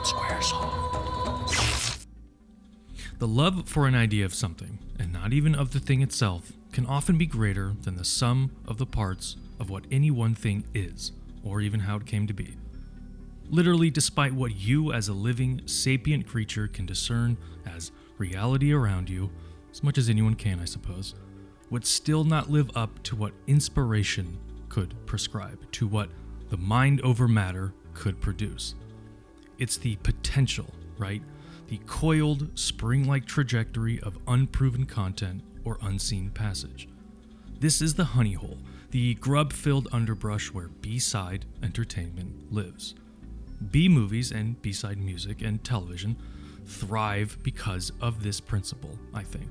Squaresoft. The love for an idea of something, and not even of the thing itself, can often be greater than the sum of the parts of what any one thing is, or even how it came to be. Literally, despite what you as a living, sapient creature can discern as reality around you, as much as anyone can, I suppose, would still not live up to what inspiration could prescribe, to what the mind over matter could produce. It's the potential, right? The coiled, spring-like trajectory of unproven content or unseen passage. This is the honey hole, the grub-filled underbrush where B-side entertainment lives. B-movies and B-side music and television thrive because of this principle, I think.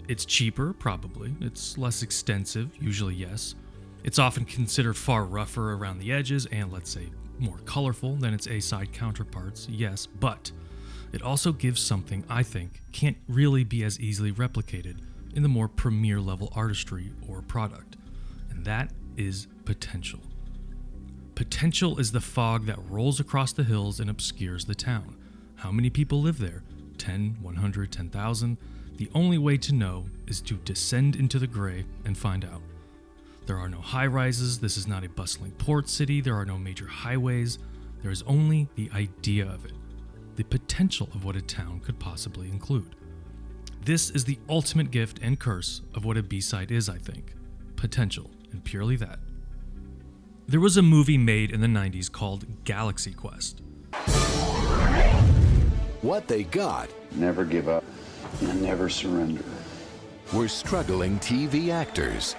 It's cheaper, probably. It's less extensive, usually yes. It's often considered far rougher around the edges and, let's say, more colorful than its A-side counterparts, yes, but it also gives something I think can't really be as easily replicated in the more premier level artistry or product, and that is potential. Potential is the fog that rolls across the hills and obscures the town. How many people live there? 10, 100, 10,000? The only way to know is to descend into the gray and find out. There are no high-rises, this is not a bustling port city, there are no major highways, there is only the idea of it, the potential of what a town could possibly include. This is the ultimate gift and curse of what a B-side is, I think. Potential, and purely that. There was a movie made in the 90s called Galaxy Quest. What they got Never give up and never surrender. were struggling TV actors.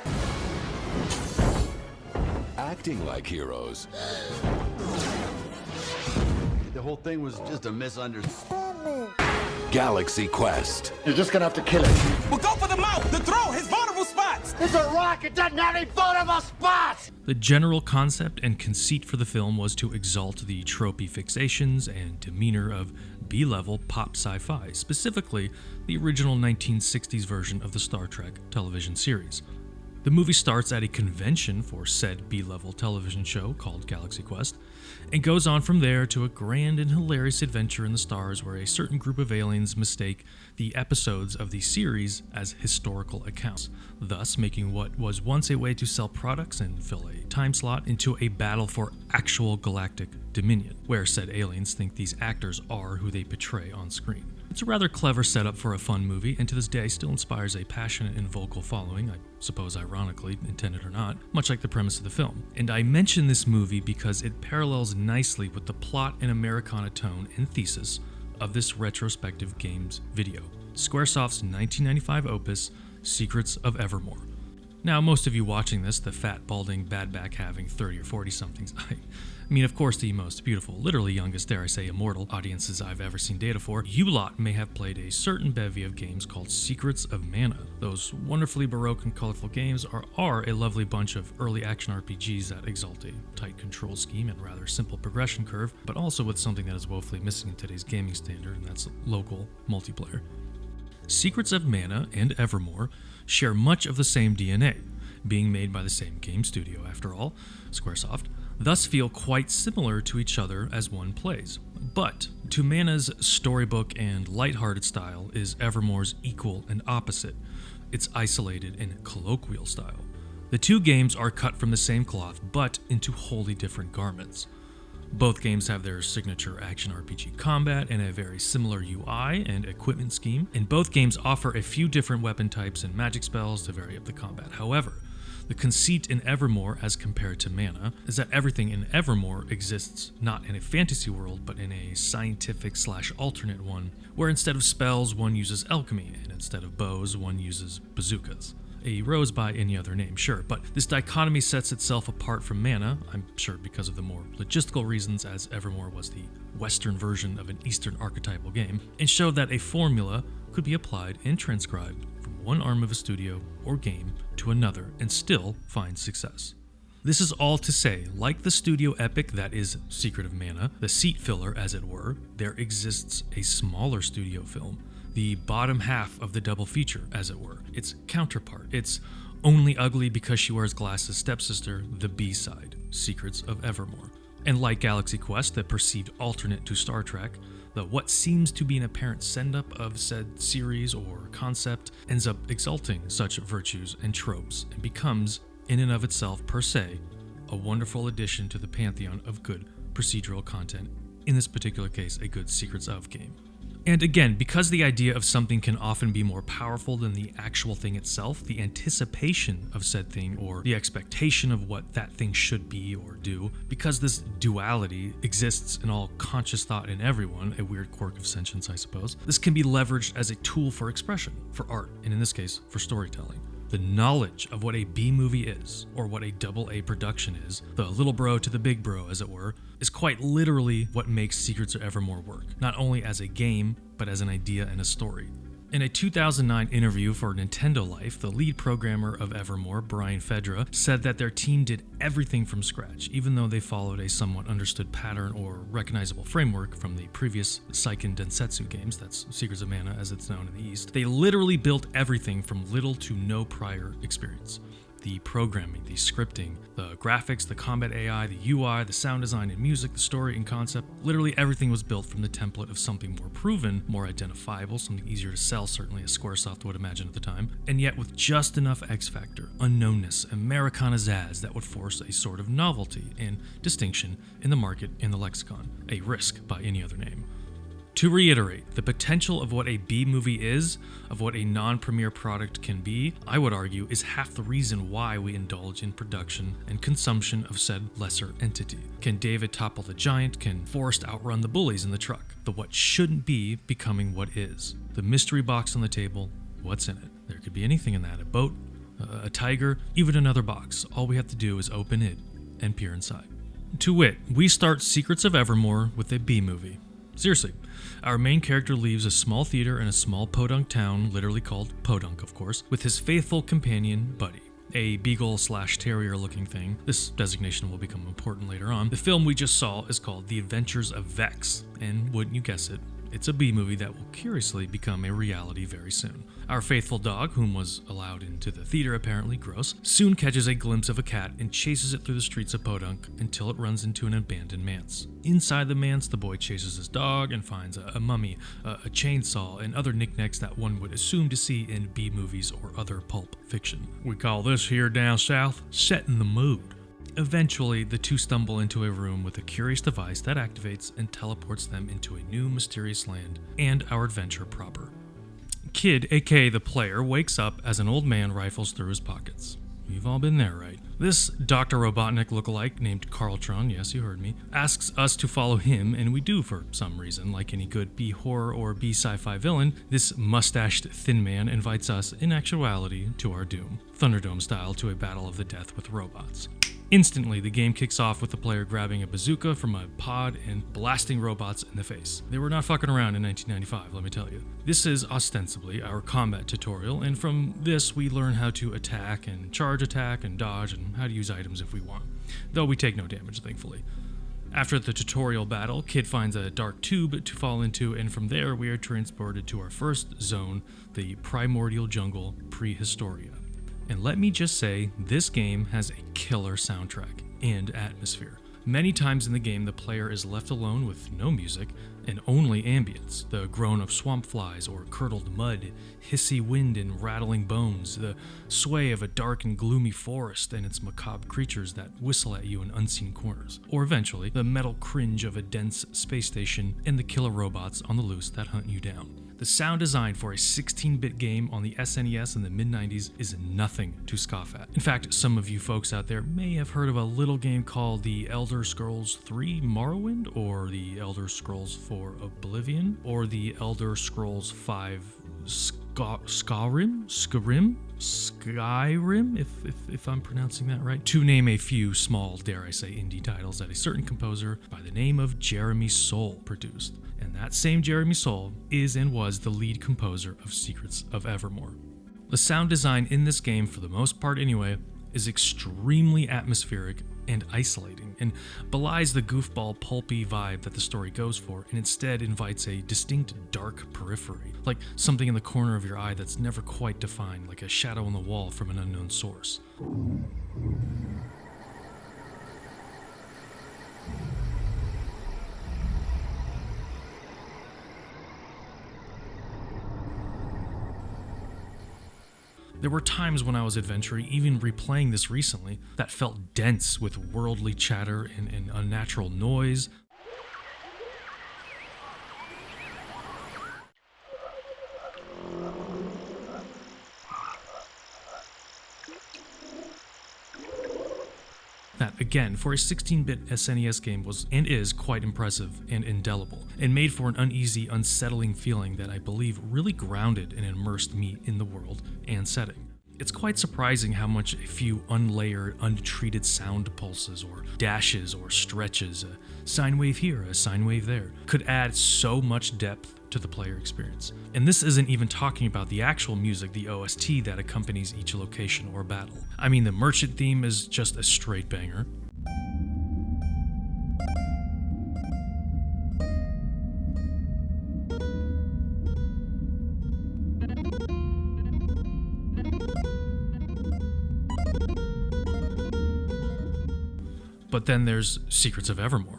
Acting like heroes. The whole thing was just a misunderstanding. Galaxy Quest. You're just gonna have to kill it. Well, go for the mouth, the throat, his vulnerable spots. It's a rock, it doesn't have any vulnerable spots! The general concept and conceit for the film was to exalt the tropey fixations and demeanor of B-level pop sci-fi, specifically the original 1960s version of the Star Trek television series. The movie starts at a convention for said B-level television show called Galaxy Quest, and goes on from there to a grand and hilarious adventure in the stars where a certain group of aliens mistake the episodes of the series as historical accounts, thus making what was once a way to sell products and fill a time slot into a battle for actual galactic dominion, where said aliens think these actors are who they portray on screen. It's a rather clever setup for a fun movie, and to this day still inspires a passionate and vocal following, I suppose ironically, intended or not, much like the premise of the film. And I mention this movie because it parallels nicely with the plot and Americana tone and thesis of this retrospective games video, Squaresoft's 1995 opus, Secrets of Evermore. Now, most of you watching this, the fat, balding, bad-back having 30 or 40-somethings, I mean, of course, the most beautiful, literally youngest, dare I say, immortal audiences I've ever seen data for, you lot may have played a certain bevy of games called Secrets of Mana. Those wonderfully baroque and colorful games are a lovely bunch of early action RPGs that exalt a tight control scheme and rather simple progression curve, but also with something that is woefully missing in today's gaming standard, and that's local multiplayer. Secrets of Mana and Evermore share much of the same DNA, being made by the same game studio after all, Squaresoft, thus feel quite similar to each other as one plays. But to Mana's storybook and lighthearted style is Evermore's equal and opposite, its isolated and colloquial style. The two games are cut from the same cloth, but into wholly different garments. Both games have their signature action RPG combat and a very similar UI and equipment scheme, and both games offer a few different weapon types and magic spells to vary up the combat. However, the conceit in Evermore as compared to Mana is that everything in Evermore exists not in a fantasy world, but in a scientific/alternate one, where instead of spells, one uses alchemy, and instead of bows, one uses bazookas. A rose by any other name, sure, but this dichotomy sets itself apart from Mana, I'm sure because of the more logistical reasons, as Evermore was the Western version of an Eastern archetypal game, and showed that a formula could be applied and transcribed from one arm of a studio or game to another and still find success. This is all to say, like the studio epic that is Secret of Mana, the seat filler as it were, there exists a smaller studio film, the bottom half of the double feature as it were, its counterpart, its only ugly because she wears glasses stepsister, the B-side, Secrets of Evermore. And like Galaxy Quest, the perceived alternate to Star Trek, what seems to be an apparent send-up of said series or concept ends up exalting such virtues and tropes and becomes, in and of itself per se, a wonderful addition to the pantheon of good procedural content, in this particular case, a good Secrets of game. And again, because the idea of something can often be more powerful than the actual thing itself, the anticipation of said thing or the expectation of what that thing should be or do, because this duality exists in all conscious thought in everyone, a weird quirk of sentience, I suppose, this can be leveraged as a tool for expression, for art, and in this case, for storytelling. The knowledge of what a B movie is, or what a AA production is, the little bro to the big bro as it were, is quite literally what makes Secrets of Evermore work, not only as a game, but as an idea and a story. In a 2009 interview for Nintendo Life, the lead programmer of Evermore, Brian Fedra, said that their team did everything from scratch, even though they followed a somewhat understood pattern or recognizable framework from the previous Seiken Densetsu games, that's Secrets of Mana as it's known in the East. They literally built everything from little to no prior experience. The programming, the scripting, the graphics, the combat AI, the UI, the sound design and music, the story and concept, literally everything was built from the template of something more proven, more identifiable, something easier to sell, certainly as Squaresoft would imagine at the time, and yet with just enough X factor, unknownness, Americana zazz that would force a sort of novelty and distinction in the market and the lexicon, a risk by any other name. To reiterate, the potential of what a B movie is, of what a non-premiere product can be, I would argue is half the reason why we indulge in production and consumption of said lesser entity. Can David topple the giant? Can Forrest outrun the bullies in the truck? The what shouldn't be becoming what is. The mystery box on the table, what's in it? There could be anything in that, a boat, a tiger, even another box. All we have to do is open it and peer inside. To wit, we start Secrets of Evermore with a B movie. Seriously, our main character leaves a small theater in a small podunk town, literally called Podunk, of course, with his faithful companion, Buddy, a beagle/terrier looking thing. This designation will become important later on. The film we just saw is called The Adventures of Vex, and wouldn't you guess it, it's a B movie that will curiously become a reality very soon. Our faithful dog, whom was allowed into the theater apparently, gross, soon catches a glimpse of a cat and chases it through the streets of Podunk until it runs into an abandoned manse. Inside the manse, the boy chases his dog and finds a mummy, a chainsaw, and other knickknacks that one would assume to see in B movies or other pulp fiction. We call this here down south setting the mood. Eventually, the two stumble into a room with a curious device that activates and teleports them into a new mysterious land and our adventure proper. Kid, aka the player, wakes up as an old man rifles through his pockets. You've all been there, right? This Dr. Robotnik lookalike named Carltron, yes, you heard me, asks us to follow him, and we do for some reason. Like any good B-horror or B-sci-fi villain, this mustached thin man invites us, in actuality, to our doom. Thunderdome style to a battle of the death with robots. Instantly, the game kicks off with the player grabbing a bazooka from a pod and blasting robots in the face. They were not fucking around in 1995, let me tell you. This is ostensibly our combat tutorial, and from this we learn how to attack and charge attack and dodge and how to use items if we want, though we take no damage, thankfully. After the tutorial battle, Kid finds a dark tube to fall into, and from there we are transported to our first zone, the primordial jungle, Prehistoria. And let me just say, this game has a killer soundtrack and atmosphere. Many times in the game, the player is left alone with no music and only ambience, the groan of swamp flies or curdled mud, hissy wind and rattling bones, the sway of a dark and gloomy forest and its macabre creatures that whistle at you in unseen corners, or eventually, the metal cringe of a dense space station and the killer robots on the loose that hunt you down. The sound design for a 16-bit game on the SNES in the mid-90s is nothing to scoff at. In fact, some of you folks out there may have heard of a little game called The Elder Scrolls 3 Morrowind, or The Elder Scrolls 4 Oblivion, or The Elder Scrolls 5 Skyrim, if I'm pronouncing that right, to name a few small, dare I say, indie titles that a certain composer by the name of Jeremy Soule produced. And that same Jeremy Soule is and was the lead composer of Secrets of Evermore. The sound design in this game, for the most part anyway, is extremely atmospheric and isolating, and belies the goofball pulpy vibe that the story goes for, and instead invites a distinct dark periphery, like something in the corner of your eye that's never quite defined, like a shadow on the wall from an unknown source. There were times when I was adventuring, even replaying this recently, that felt dense with worldly chatter and unnatural noise. That, again, for a 16-bit SNES game was and is quite impressive and indelible, and made for an uneasy, unsettling feeling that I believe really grounded and immersed me in the world and setting. It's quite surprising how much a few unlayered, untreated sound pulses or dashes or stretches, a sine wave here, a sine wave there, could add so much depth to the player experience. And this isn't even talking about the actual music, the OST that accompanies each location or battle. I mean, the merchant theme is just a straight banger. But then there's Secrets of Evermore.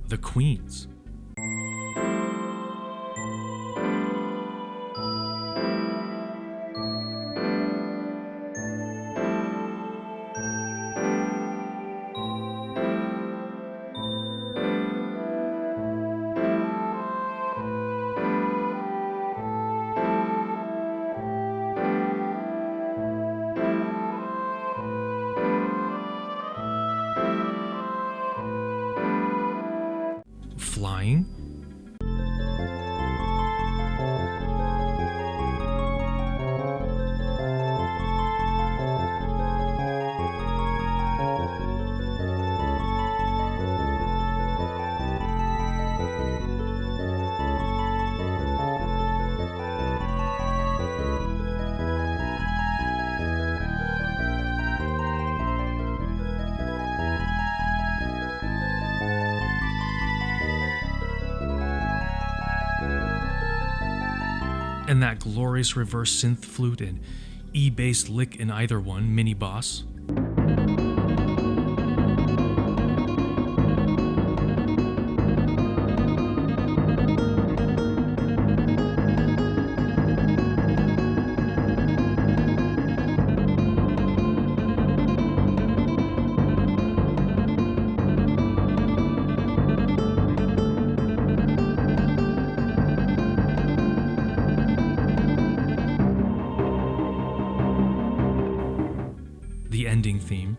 The Queens. Flying. And that glorious reverse synth flute and E-based lick in either one, mini boss. The ending theme.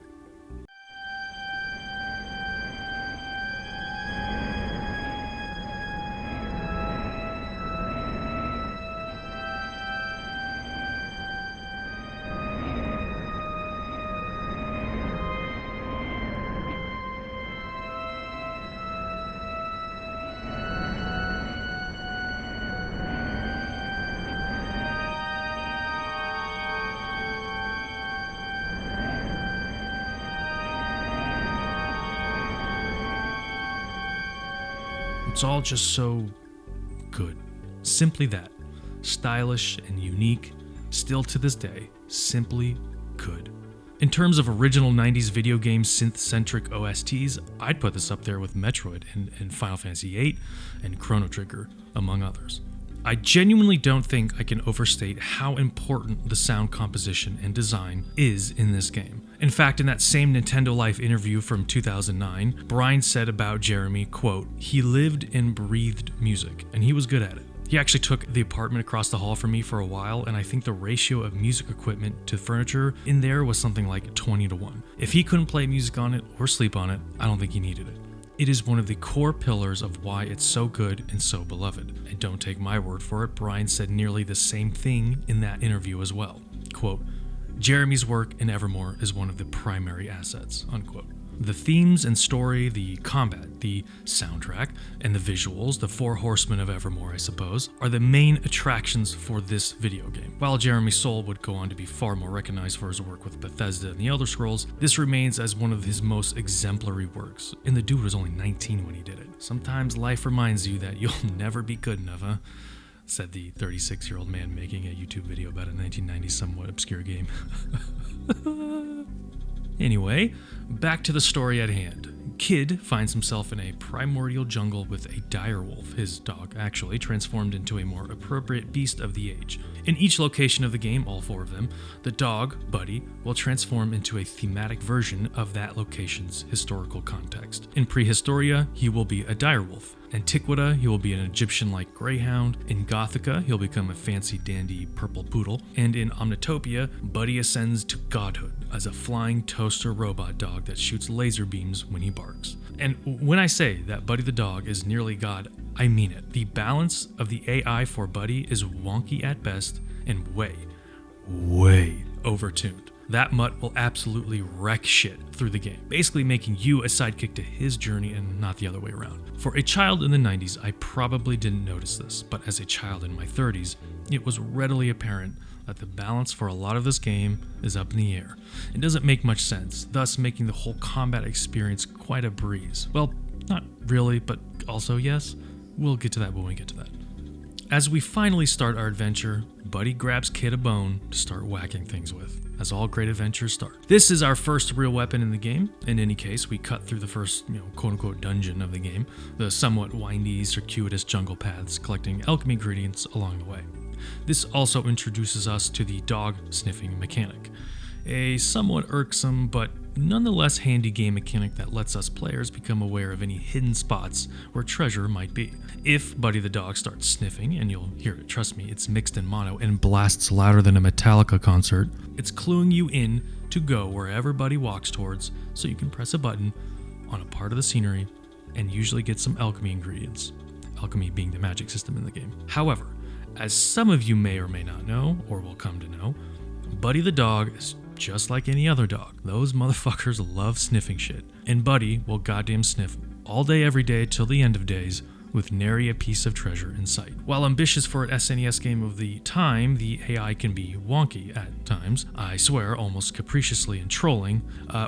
It's all just so good. Simply that. Stylish and unique, still to this day, simply good. In terms of original 90s video game synth-centric OSTs, I'd put this up there with Metroid and Final Fantasy VIII and Chrono Trigger, among others. I genuinely don't think I can overstate how important the sound composition and design is in this game. In fact, in that same Nintendo Life interview from 2009, Brian said about Jeremy, quote, "He lived and breathed music, and he was good at it. He actually took the apartment across the hall from me for a while, and I think the ratio of music equipment to furniture in there was something like 20-1. If he couldn't play music on it or sleep on it, I don't think he needed it. It is one of the core pillars of why it's so good and so beloved. And don't take my word for it, Brian said nearly the same thing in that interview as well. Quote, Jeremy's work in Evermore is one of the primary assets, unquote. The themes and story, the combat, the soundtrack, and the visuals, the four horsemen of Evermore, I suppose, are the main attractions for this video game. While Jeremy Soule would go on to be far more recognized for his work with Bethesda and the Elder Scrolls, this remains as one of his most exemplary works, and the dude was only 19 when he did it. Sometimes life reminds you that you'll never be good enough, huh? said the 36-year-old man making a YouTube video about a 1990s somewhat obscure game. Anyway, back to the story at hand. Kid finds himself in a primordial jungle with a direwolf, his dog actually, transformed into a more appropriate beast of the age. In each location of the game, all 4 of them, the dog, Buddy, will transform into a thematic version of that location's historical context. In Prehistoria, he will be a direwolf. Antiqua, he will be an Egyptian-like greyhound. In Gothica, he'll become a fancy dandy purple poodle. And in Omnitopia, Buddy ascends to godhood as a flying toaster robot dog that shoots laser beams when he barks. And when I say that Buddy the dog is nearly God, I mean it. The balance of the AI for Buddy is wonky at best and way overtuned. That mutt will absolutely wreck shit through the game, basically making you a sidekick to his journey and not the other way around. For a child in the 90s, I probably didn't notice this, but as a child in my 30s, it was readily apparent that the balance for a lot of this game is up in the air. It doesn't make much sense, thus making the whole combat experience quite a breeze. Well, not really, but also yes. We'll get to that when we get to that. As we finally start our adventure, Buddy grabs Kid a bone to start whacking things with, as all great adventures start. This is our first real weapon in the game. In any case, we cut through the first, quote-unquote dungeon of the game, the somewhat windy, circuitous jungle paths, collecting alchemy ingredients along the way. This also introduces us to the dog sniffing mechanic, a somewhat irksome but nonetheless handy game mechanic that lets us players become aware of any hidden spots where treasure might be. If Buddy the dog starts sniffing, and you'll hear it, trust me, it's mixed in mono and blasts louder than a Metallica concert, it's cluing you in to go wherever Buddy walks towards, so you can press a button on a part of the scenery and usually get some alchemy ingredients, alchemy being the magic system in the game. However, as some of you may or may not know, or will come to know, Buddy the dog is just like any other dog. Those motherfuckers love sniffing shit. And Buddy will goddamn sniff all day every day till the end of days, with nary a piece of treasure in sight. While ambitious for an SNES game of the time, the AI can be wonky at times, I swear almost capriciously and trolling,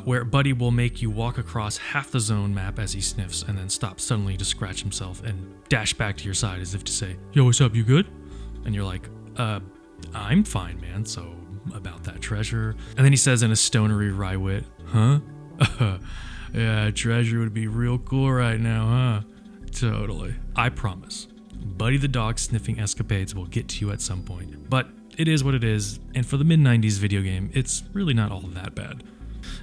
where Buddy will make you walk across half the zone map as he sniffs and then stop suddenly to scratch himself and dash back to your side as if to say, "Yo, what's up, you good?" And you're like, I'm fine, man, so about that treasure. And then he says in a stonery wry wit, "Huh? Yeah, treasure would be real cool right now, huh?" Totally. I promise. Buddy the dog sniffing escapades will get to you at some point. But it is what it is, and for the mid-90s video game, it's really not all that bad.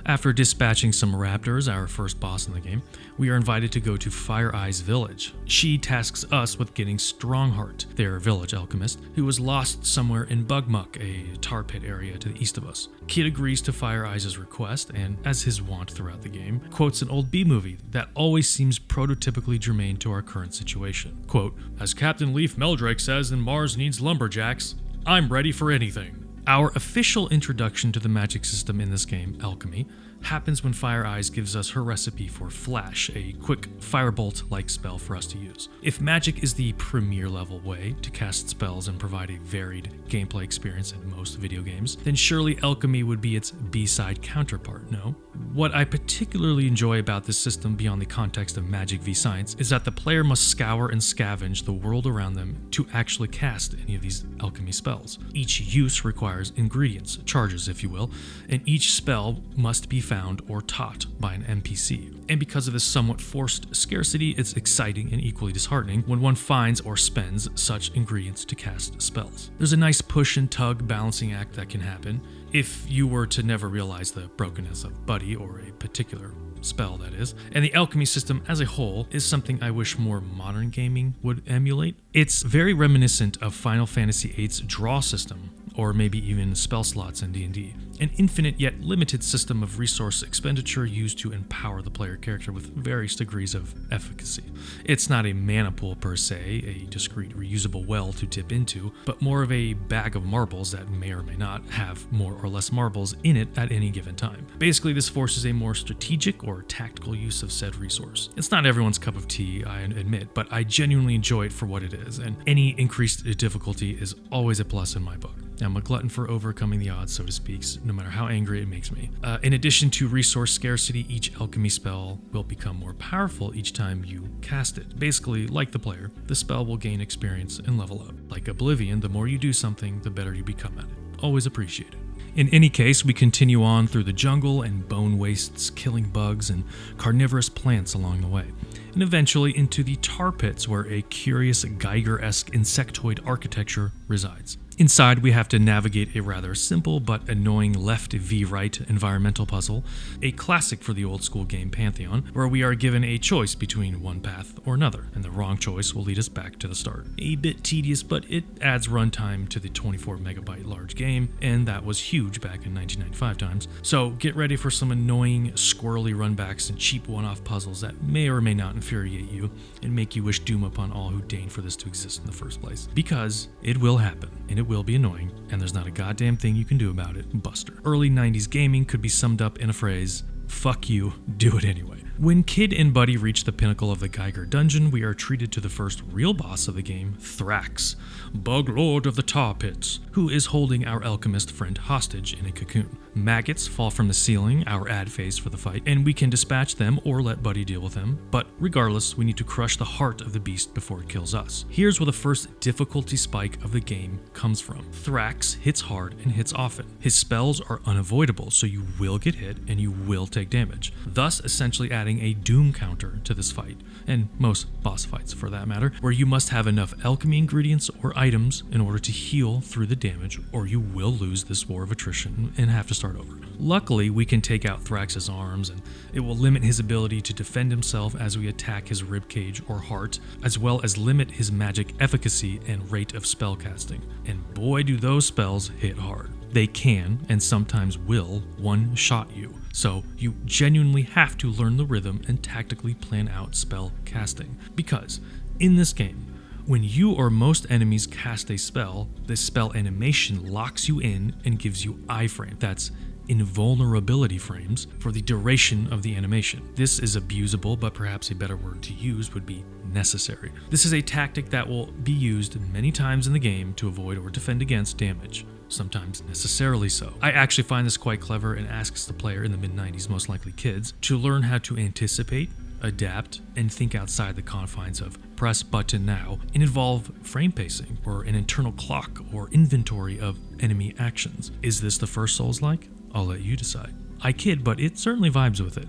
After dispatching some raptors, our first boss in the game, we are invited to go to Fire Eye's village. She tasks us with getting Strongheart, their village alchemist, who was lost somewhere in Bugmuck, a tar pit area to the east of us. Kid agrees to Fire Eye's request and, as his wont throughout the game, quotes an old B-movie that always seems prototypically germane to our current situation. Quote, "As Captain Leaf Meldrake says in Mars Needs Lumberjacks, I'm ready for anything." Our official introduction to the magic system in this game, alchemy, happens when Fire Eyes gives us her recipe for Flash, a quick firebolt-like spell for us to use. If magic is the premier level way to cast spells and provide a varied gameplay experience in most video games, then surely alchemy would be its B-side counterpart, no? What I particularly enjoy about this system beyond the context of magic v science is that the player must scour and scavenge the world around them to actually cast any of these alchemy spells. Each use requires ingredients, charges if you will, and each spell must be found or taught by an NPC. And because of this somewhat forced scarcity, it's exciting and equally disheartening when one finds or spends such ingredients to cast spells. There's a nice push and tug balancing act that can happen if you were to never realize the brokenness of Buddy or a particular spell, that is. And the alchemy system as a whole is something I wish more modern gaming would emulate. It's very reminiscent of Final Fantasy VIII's draw system, or maybe even spell slots in D&D. An infinite yet limited system of resource expenditure used to empower the player character with various degrees of efficacy. It's not a mana pool per se, a discrete reusable well to dip into, but more of a bag of marbles that may or may not have more or less marbles in it at any given time. Basically, this forces a more strategic or tactical use of said resource. It's not everyone's cup of tea, I admit, but I genuinely enjoy it for what it is, and any increased difficulty is always a plus in my book. I'm a glutton for overcoming the odds, so to speak, no matter how angry it makes me. In addition to resource scarcity, each alchemy spell will become more powerful each time you cast it. Basically, like the player, the spell will gain experience and level up. Like Oblivion, the more you do something, the better you become at it. Always appreciated. In any case, we continue on through the jungle and bone wastes, killing bugs and carnivorous plants along the way, and eventually into the tar pits where a curious Geiger-esque insectoid architecture resides. Inside, we have to navigate a rather simple but annoying left v-right environmental puzzle, a classic for the old school game Pantheon, where we are given a choice between one path or another, and the wrong choice will lead us back to the start. A bit tedious, but it adds runtime to the 24 megabyte large game, and that was huge back in 1995 times. So get ready for some annoying, squirrely runbacks and cheap one-off puzzles that may or may not infuriate you and make you wish doom upon all who deigned for this to exist in the first place. Because it will happen, and it will be annoying, and there's not a goddamn thing you can do about it. Buster. Early 90s gaming could be summed up in a phrase: fuck you, do it anyway. When Kid and Buddy reach the pinnacle of the Geiger dungeon, we are treated to the first real boss of the game, Thrax, Bug Lord of the Tar Pits, who is holding our alchemist friend hostage in a cocoon. Maggots fall from the ceiling, our ad phase for the fight, and we can dispatch them or let Buddy deal with them, but regardless, we need to crush the heart of the beast before it kills us. Here's where the first difficulty spike of the game comes from. Thrax hits hard and hits often. His spells are unavoidable, so you will get hit and you will take damage, thus essentially adding a doom counter to this fight, and most boss fights for that matter, where you must have enough alchemy ingredients or items in order to heal through the damage, or you will lose this war of attrition and have to start over. Luckily, we can take out Thrax's arms, and it will limit his ability to defend himself as we attack his ribcage or heart, as well as limit his magic efficacy and rate of spell casting. And boy, do those spells hit hard. They can, and sometimes will, one-shot you. So you genuinely have to learn the rhythm and tactically plan out spell casting. Because in this game, when you or most enemies cast a spell, the spell animation locks you in and gives you iframe. That's invulnerability frames for the duration of the animation. This is abusable, but perhaps a better word to use would be necessary. This is a tactic that will be used many times in the game to avoid or defend against damage, sometimes necessarily so. I actually find this quite clever and asks the player, in the mid-90s, most likely kids, to learn how to anticipate, adapt, and think outside the confines of press button now and involve frame pacing or an internal clock or inventory of enemy actions. Is this the first Souls-like? I'll let you decide. I kid, but it certainly vibes with it.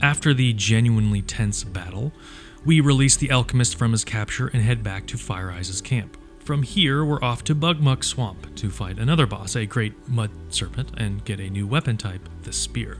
After the genuinely tense battle, we release the alchemist from his capture and head back to Fire Eyes' camp. From here, we're off to Bugmuck Swamp to fight another boss, a great mud serpent, and get a new weapon type, the Spear.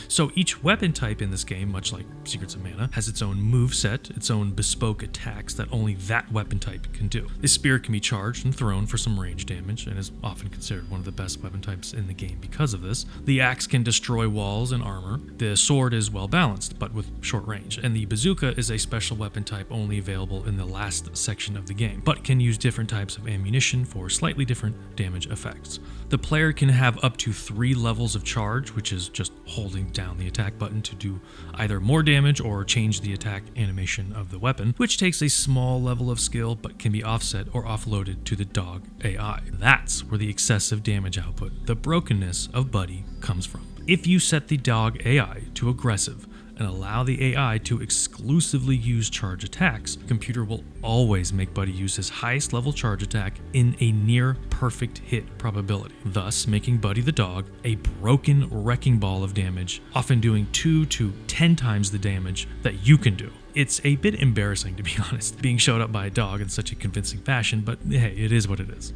So each weapon type in this game, much like Secrets of Mana, has its own move set, its own bespoke attacks that only that weapon type can do. The spear can be charged and thrown for some range damage, and is often considered one of the best weapon types in the game because of this. The axe can destroy walls and armor. The sword is well balanced, but with short range, and the bazooka is a special weapon type only available in the last section of the game, but can use different types of ammunition for slightly different damage effects. The player can have up to 3 levels of charge, which is just holding down the attack button to do either more damage or change the attack animation of the weapon, which takes a small level of skill but can be offset or offloaded to the dog AI. That's where the excessive damage output, the brokenness of Buddy, comes from. If you set the dog AI to aggressive and allow the AI to exclusively use charge attacks, the computer will always make Buddy use his highest level charge attack in a near perfect hit probability, thus making Buddy the dog a broken wrecking ball of damage, often doing 2 to 10 times the damage that you can do. It's a bit embarrassing, to be honest, being showed up by a dog in such a convincing fashion, but hey, it is what it is.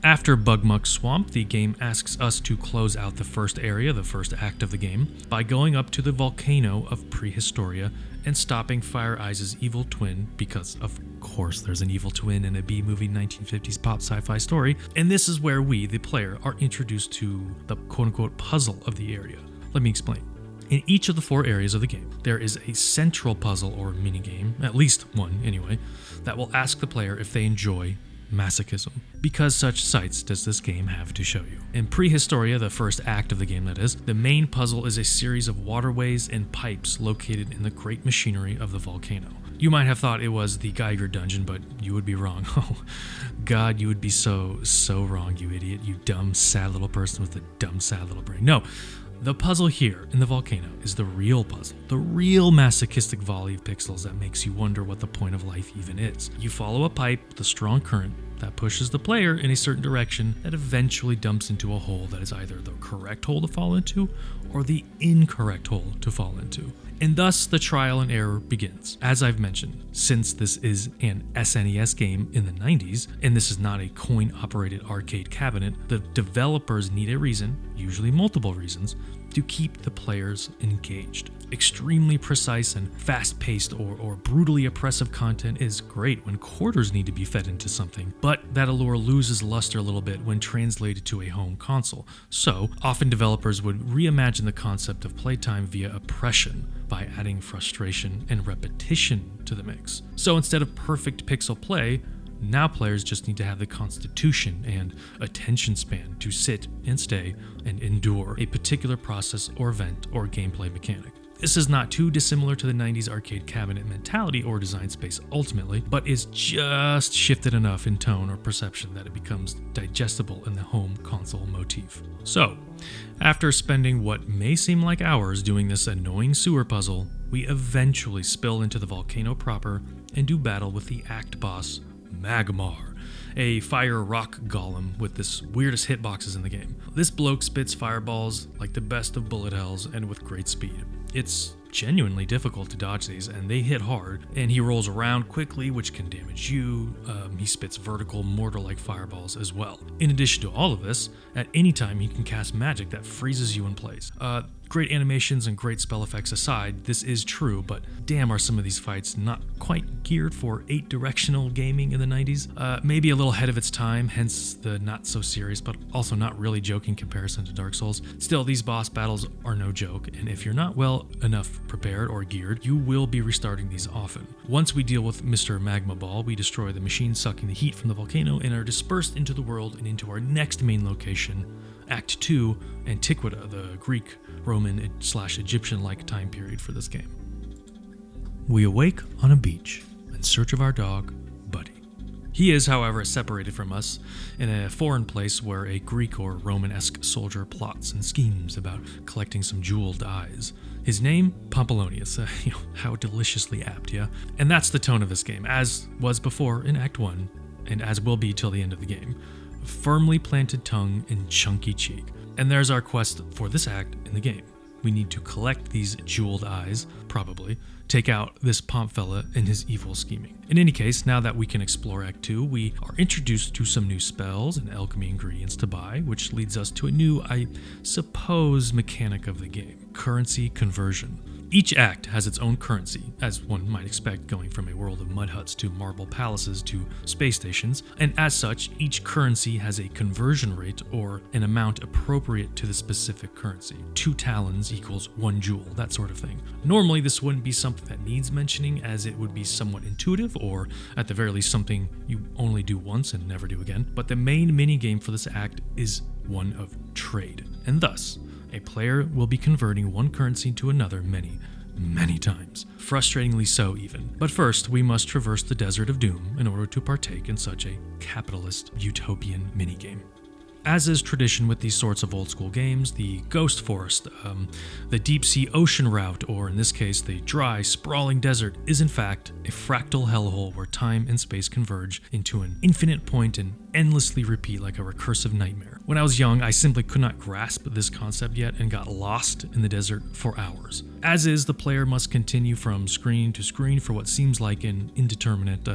After Bugmuck Swamp, the game asks us to close out the first area, the first act of the game, by going up to the volcano of Prehistoria and stopping Fire Eyes' evil twin, because of course there's an evil twin in a B-movie 1950s pop sci-fi story, and this is where we, the player, are introduced to the quote-unquote puzzle of the area. Let me explain. In each of the 4 areas of the game, there is a central puzzle or minigame, at least one anyway, that will ask the player if they enjoy masochism, because such sights does this game have to show you. In Prehistoria, the first act of the game that is, the main puzzle is a series of waterways and pipes located in the great machinery of the volcano. You might have thought it was the Geiger dungeon, but you would be wrong. Oh, God, you would be so wrong, you idiot. You dumb, sad little person with a dumb, sad little brain. No, the puzzle here in the volcano is the real puzzle. The real masochistic volley of pixels that makes you wonder what the point of life even is. You follow a pipe with a strong current that pushes the player in a certain direction that eventually dumps into a hole that is either the correct hole to fall into or the incorrect hole to fall into. And thus the trial and error begins. As I've mentioned, since this is an SNES game in the 90s, and this is not a coin-operated arcade cabinet, the developers need a reason, usually multiple reasons, to keep the players engaged. Extremely precise and fast-paced or brutally oppressive content is great when quarters need to be fed into something, but that allure loses luster a little bit when translated to a home console. So, often developers would reimagine the concept of playtime via oppression by adding frustration and repetition to the mix. So instead of perfect pixel play, now players just need to have the constitution and attention span to sit and stay and endure a particular process or event or gameplay mechanic. This is not too dissimilar to the 90s arcade cabinet mentality or design space ultimately, but is just shifted enough in tone or perception that it becomes digestible in the home console motif. So, after spending what may seem like hours doing this annoying sewer puzzle, we eventually spill into the volcano proper and do battle with the act boss, Magmar, a fire rock golem with the weirdest hitboxes in the game. This bloke spits fireballs like the best of bullet hells and with great speed. It's genuinely difficult to dodge these, and they hit hard, and he rolls around quickly, which can damage you. He spits vertical mortar-like fireballs as well. In addition to all of this, at any time he can cast magic that freezes you in place. Great animations and great spell effects aside, this is true, but damn are some of these fights not quite geared for 8-directional gaming in the 90s. Maybe a little ahead of its time, hence the not so serious but also not really joking comparison to Dark Souls. Still, these boss battles are no joke, and if you're not well enough prepared or geared, you will be restarting these often. Once we deal with Mr. Magma Ball, we destroy the machine sucking the heat from the volcano and are dispersed into the world and into our next main location, Act 2, Antiqua, the Greek, Roman/Egyptian-like time period for this game. We awake on a beach in search of our dog, Buddy. He is, however, separated from us in a foreign place where a Greek or Roman-esque soldier plots and schemes about collecting some jeweled eyes. His name, Pompolonius. How deliciously apt, yeah? And that's the tone of this game, as was before in Act 1, and as will be till the end of the game. Firmly planted tongue and chunky cheek. And there's our quest for this act in the game. We need to collect these jeweled eyes, probably, take out this pomp fella and his evil scheming. In any case, now that we can explore Act 2, we are introduced to some new spells and alchemy ingredients to buy, which leads us to a new, I suppose, mechanic of the game: currency conversion. Each act has its own currency, as one might expect going from a world of mud huts to marble palaces to space stations, and as such, each currency has a conversion rate or an amount appropriate to the specific currency. 2 talons equals 1 jewel, that sort of thing. Normally, this wouldn't be something that needs mentioning, as it would be somewhat intuitive, or at the very least something you only do once and never do again, but the main minigame for this act is one of trade, and thus, a player will be converting one currency to another many times. Frustratingly so, even. But first, we must traverse the Desert of Doom in order to partake in such a capitalist utopian minigame. As is tradition with these sorts of old school games, the Ghost Forest, the deep sea ocean route, or in this case, the dry, sprawling desert, is in fact a fractal hellhole where time and space converge into an infinite point and endlessly repeat like a recursive nightmare. When I was young, I simply could not grasp this concept yet and got lost in the desert for hours. As is, the player must continue from screen to screen for what seems like an indeterminate,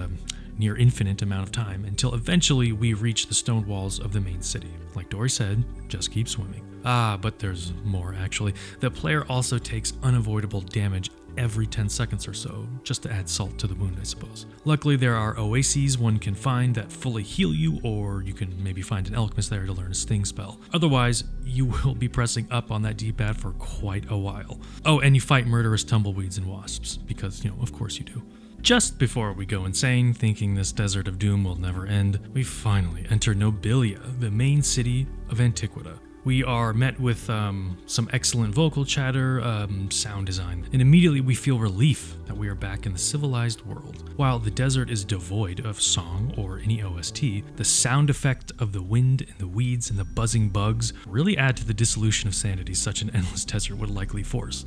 near infinite amount of time, until eventually we reach the stone walls of the main city. Like Dory said, just keep swimming. But there's more, actually. The player also takes unavoidable damage every 10 seconds or so, just to add salt to the wound, I suppose. Luckily, there are oases one can find that fully heal you, or you can maybe find an alchemist there to learn a sting spell. Otherwise, you will be pressing up on that D-pad for quite a while. Oh, and you fight murderous tumbleweeds and wasps, because, of course you do. Just before we go insane, thinking this Desert of Doom will never end, we finally enter Nobilia, the main city of Antiquita. We are met with some excellent vocal chatter, sound design, and immediately we feel relief that we are back in the civilized world. While the desert is devoid of song or any OST, the sound effect of the wind and the weeds and the buzzing bugs really add to the dissolution of sanity such an endless desert would likely force.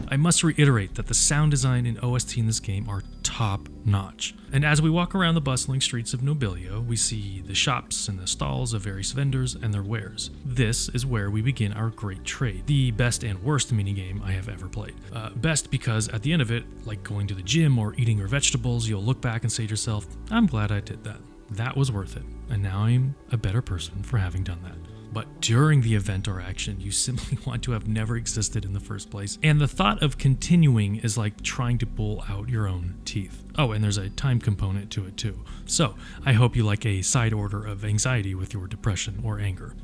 I must reiterate that the sound design and OST in this game are top-notch. And as we walk around the bustling streets of Nobilia, we see the shops and the stalls of various vendors and their wares. This is where we begin our great trade, the best and worst minigame I have ever played. Best because at the end of it, like going to the gym or eating your vegetables, you'll look back and say to yourself, I'm glad I did that. That was worth it. And now I'm a better person for having done that. But during the event or action, you simply want to have never existed in the first place. And the thought of continuing is like trying to pull out your own teeth. Oh, and there's a time component to it too. So I hope you like a side order of anxiety with your depression or anger.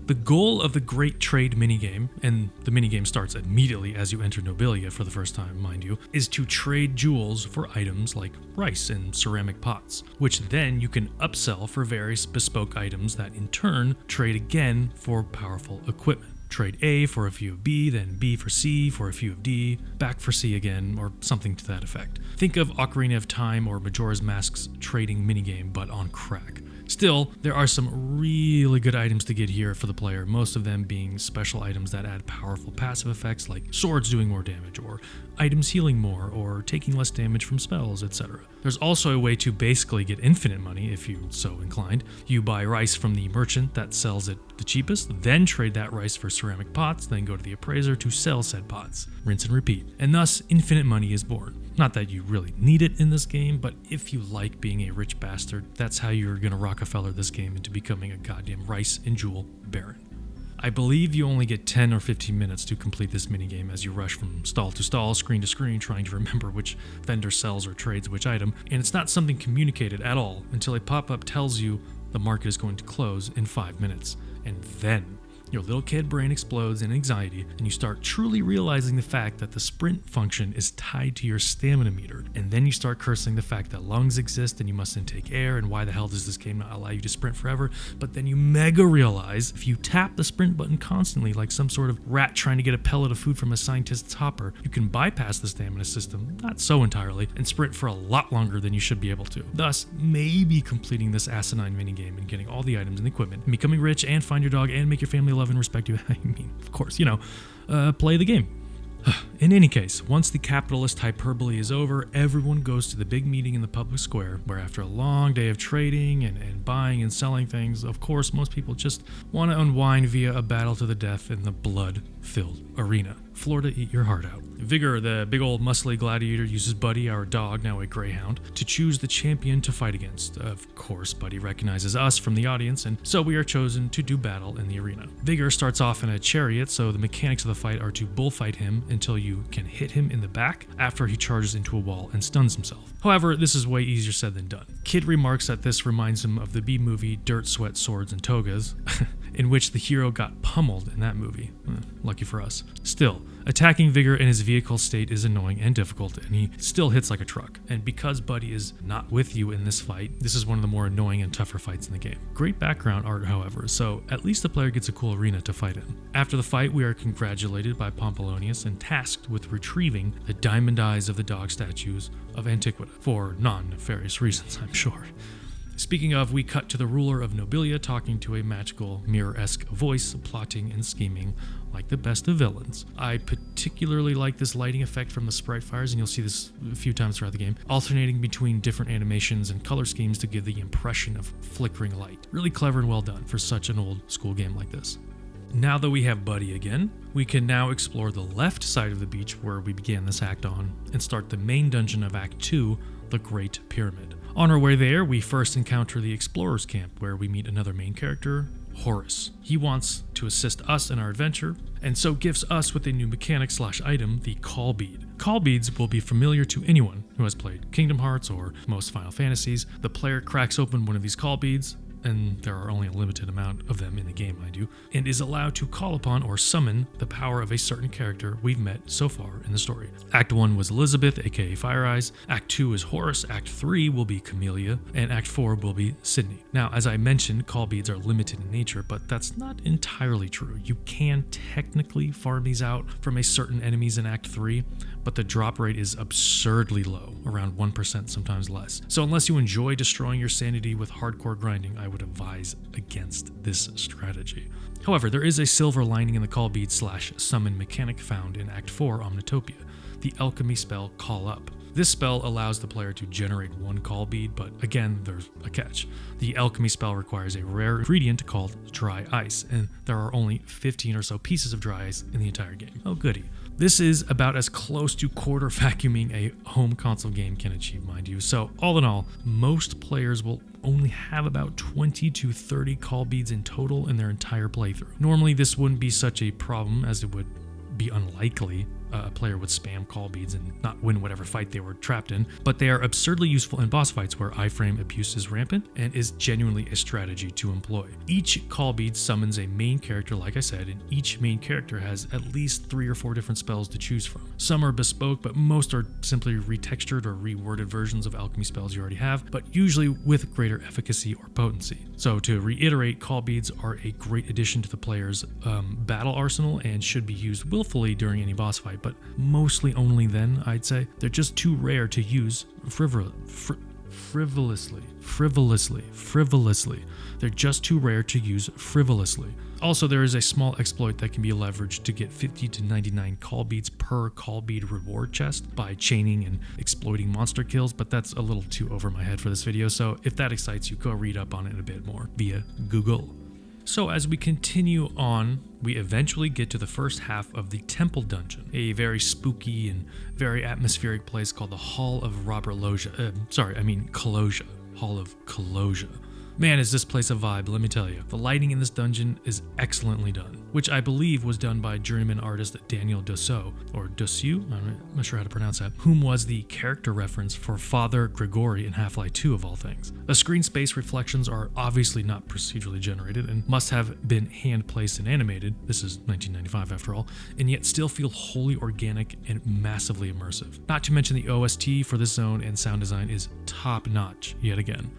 The goal of the Great Trade minigame, and the minigame starts immediately as you enter Nobilia for the first time, mind you, is to trade jewels for items like rice and ceramic pots, which then you can upsell for various bespoke items that in turn trade again for powerful equipment. Trade A for a few of B, then B for C for a few of D, back for C again, or something to that effect. Think of Ocarina of Time or Majora's Mask's trading minigame, but on crack. Still, there are some really good items to get here for the player, most of them being special items that add powerful passive effects like swords doing more damage, or items healing more, or taking less damage from spells, etc. There's also a way to basically get infinite money if you so inclined. You buy rice from the merchant that sells it the cheapest, then trade that rice for ceramic pots, then go to the appraiser to sell said pots. Rinse and repeat. And thus, infinite money is born. Not that you really need it in this game, but if you like being a rich bastard, that's how you're gonna Rockefeller this game into becoming a goddamn rice and jewel baron. I believe you only get 10 or 15 minutes to complete this minigame as you rush from stall to stall, screen to screen, trying to remember which vendor sells or trades which item, and it's not something communicated at all until a pop-up tells you the market is going to close in 5 minutes. And then your little kid brain explodes in anxiety, and you start truly realizing the fact that the sprint function is tied to your stamina meter. And then you start cursing the fact that lungs exist and you must intake air, and why the hell does this game not allow you to sprint forever? But then you mega realize if you tap the sprint button constantly like some sort of rat trying to get a pellet of food from a scientist's hopper, you can bypass the stamina system, not so entirely, and sprint for a lot longer than you should be able to. Thus, maybe completing this asinine minigame and getting all the items and equipment, and becoming rich and find your dog and make your family love and respect you. I mean, of course, play the game. In any case, once the capitalist hyperbole is over, everyone goes to the big meeting in the public square, where after a long day of trading and buying and selling things, of course, most people just want to unwind via a battle to the death in the blood-filled arena. Florida, eat your heart out. Vigor, the big old muscly gladiator, uses Buddy, our dog, now a greyhound, to choose the champion to fight against. Of course, Buddy recognizes us from the audience, and so we are chosen to do battle in the arena. Vigor starts off in a chariot, so the mechanics of the fight are to bullfight him until you can hit him in the back after he charges into a wall and stuns himself. However, this is way easier said than done. Kid remarks that this reminds him of the B-movie Dirt, Sweat, Swords, and Togas, in which the hero got pummeled in that movie. Lucky for us. Still, attacking Vigor in his vehicle state is annoying and difficult, and he still hits like a truck. And because Buddy is not with you in this fight, this is one of the more annoying and tougher fights in the game. Great background art, however, so at least the player gets a cool arena to fight in. After the fight, we are congratulated by Pompolonius and tasked with retrieving the diamond eyes of the dog statues of Antiqua, for non-nefarious reasons, I'm sure. Speaking of, we cut to the ruler of Nobilia talking to a magical, mirror-esque voice, plotting and scheming like the best of villains. I particularly like this lighting effect from the sprite fires, and you'll see this a few times throughout the game, alternating between different animations and color schemes to give the impression of flickering light. Really clever and well done for such an old school game like this. Now that we have Buddy again, we can now explore the left side of the beach where we began this act on, and start the main dungeon of Act 2, the Great Pyramid. On our way there, we first encounter the Explorer's Camp, where we meet another main character, Horace. He wants to assist us in our adventure, and so gifts us with a new mechanic / item, the Call Bead. Call Beads will be familiar to anyone who has played Kingdom Hearts or most Final Fantasies. The player cracks open one of these Call Beads, and there are only a limited amount of them in the game, mind you, and is allowed to call upon or summon the power of a certain character we've met so far in the story. Act 1 was Elizabeth, aka Fire Eyes, Act 2 is Horace, Act 3 will be Camellia, and Act 4 will be Sydney. Now, as I mentioned, call beads are limited in nature, but that's not entirely true. You can technically farm these out from a certain enemies in Act 3, but the drop rate is absurdly low, around 1%, sometimes less. So unless you enjoy destroying your sanity with hardcore grinding, I would advise against this strategy. However, there is a silver lining in the call bead / summon mechanic found in Act 4 Omnitopia, the alchemy spell Call Up. This spell allows the player to generate one call bead, but again, there's a catch. The alchemy spell requires a rare ingredient called dry ice, and there are only 15 or so pieces of dry ice in the entire game. Oh goody. This is about as close to quarter vacuuming a home console game can achieve, mind you. So all in all, most players will only have about 20 to 30 call beads in total in their entire playthrough. Normally this wouldn't be such a problem, as it would be unlikely a player would spam call beads and not win whatever fight they were trapped in, but they are absurdly useful in boss fights where iframe abuse is rampant and is genuinely a strategy to employ. Each call bead summons a main character, like I said, and each main character has at least 3 or 4 different spells to choose from. Some are bespoke, but most are simply retextured or reworded versions of alchemy spells you already have, but usually with greater efficacy or potency. So to reiterate, call beads are a great addition to the player's battle arsenal and should be used willfully during any boss fight, but mostly only then, I'd say. They're just too rare to use frivolously. They're just too rare to use frivolously. Also, there is a small exploit that can be leveraged to get 50 to 99 call beads per call bead reward chest by chaining and exploiting monster kills, but that's a little too over my head for this video, so if that excites you, go read up on it a bit more via Google. So as we continue on, we eventually get to the first half of the Temple Dungeon, a very spooky and very atmospheric place called the Hall of Robert Loggia. Colosia. Hall of Colosia. Man, is this place a vibe, let me tell you. The lighting in this dungeon is excellently done, which I believe was done by journeyman artist Daniel Dussault, or Dussault, I'm not sure how to pronounce that, whom was the character reference for Father Gregory in Half-Life 2 of all things. The screen space reflections are obviously not procedurally generated and must have been hand-placed and animated, this is 1995 after all, and yet still feel wholly organic and massively immersive. Not to mention the OST for this zone and sound design is top-notch yet again.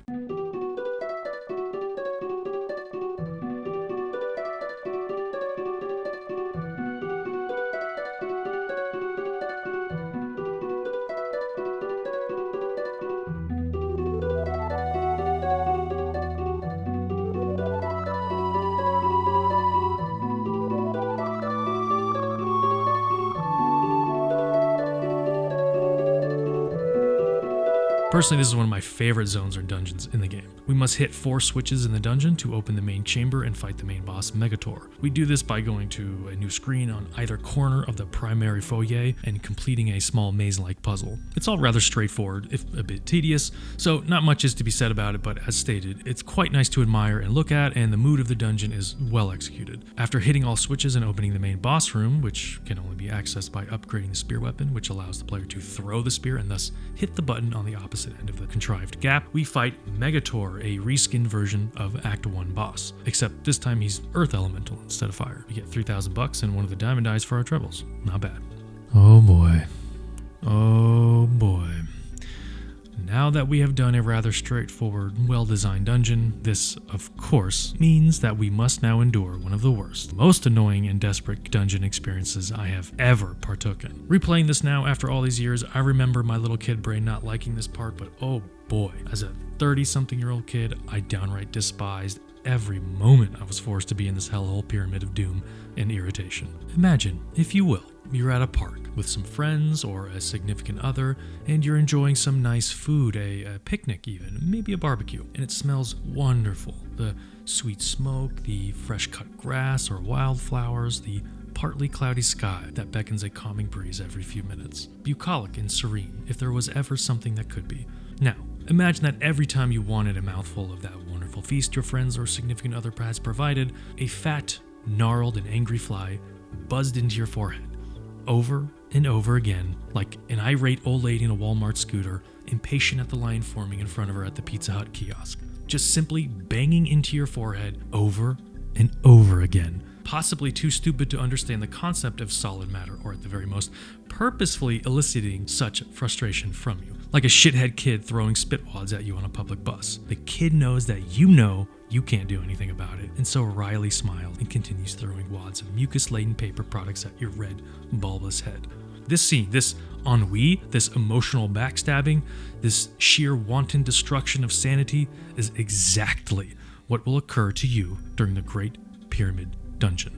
Personally, this is one of my favorite zones or dungeons in the game. We must hit 4 switches in the dungeon to open the main chamber and fight the main boss, Megator. We do this by going to a new screen on either corner of the primary foyer and completing a small maze-like puzzle. It's all rather straightforward, if a bit tedious, so not much is to be said about it, but as stated, it's quite nice to admire and look at, and the mood of the dungeon is well executed. After hitting all switches and opening the main boss room, which can only be accessed by upgrading the spear weapon, which allows the player to throw the spear and thus hit the button on the opposite end of the contrived gap, we fight Megator, a reskinned version of Act 1 boss. Except this time he's Earth Elemental instead of Fire. We get $3,000 and one of the diamond eyes for our trebles. Not bad. Oh boy. Oh boy. Now that we have done a rather straightforward, well-designed dungeon, this, of course, means that we must now endure one of the worst, most annoying and desperate dungeon experiences I have ever partook in. Replaying this now after all these years, I remember my little kid brain not liking this part, but oh boy, as a 30-something-year-old kid, I downright despised every moment I was forced to be in this hellhole pyramid of doom and irritation. Imagine, if you will, you're at a park with some friends or a significant other, and you're enjoying some nice food, a picnic even, maybe a barbecue, and it smells wonderful. The sweet smoke, the fresh cut grass or wildflowers, the partly cloudy sky that beckons a calming breeze every few minutes. Bucolic and serene, if there was ever something that could be. Now, imagine that every time you wanted a mouthful of that wonderful feast your friends or significant other has provided, a fat, gnarled, and angry fly buzzed into your forehead, over and over again, like an irate old lady in a Walmart scooter, impatient at the line forming in front of her at the Pizza Hut kiosk. just simply banging into your forehead over and over again. Possibly too stupid to understand the concept of solid matter, or at the very most, purposefully eliciting such frustration from you. Like a shithead kid throwing spitwads at you on a public bus. The kid knows that you can't do anything about it, and so Riley smiles and continues throwing wads of mucus-laden paper products at your red, bulbous head. This scene, this ennui, this emotional backstabbing, this sheer wanton destruction of sanity is exactly what will occur to you during the Great Pyramid Dungeon.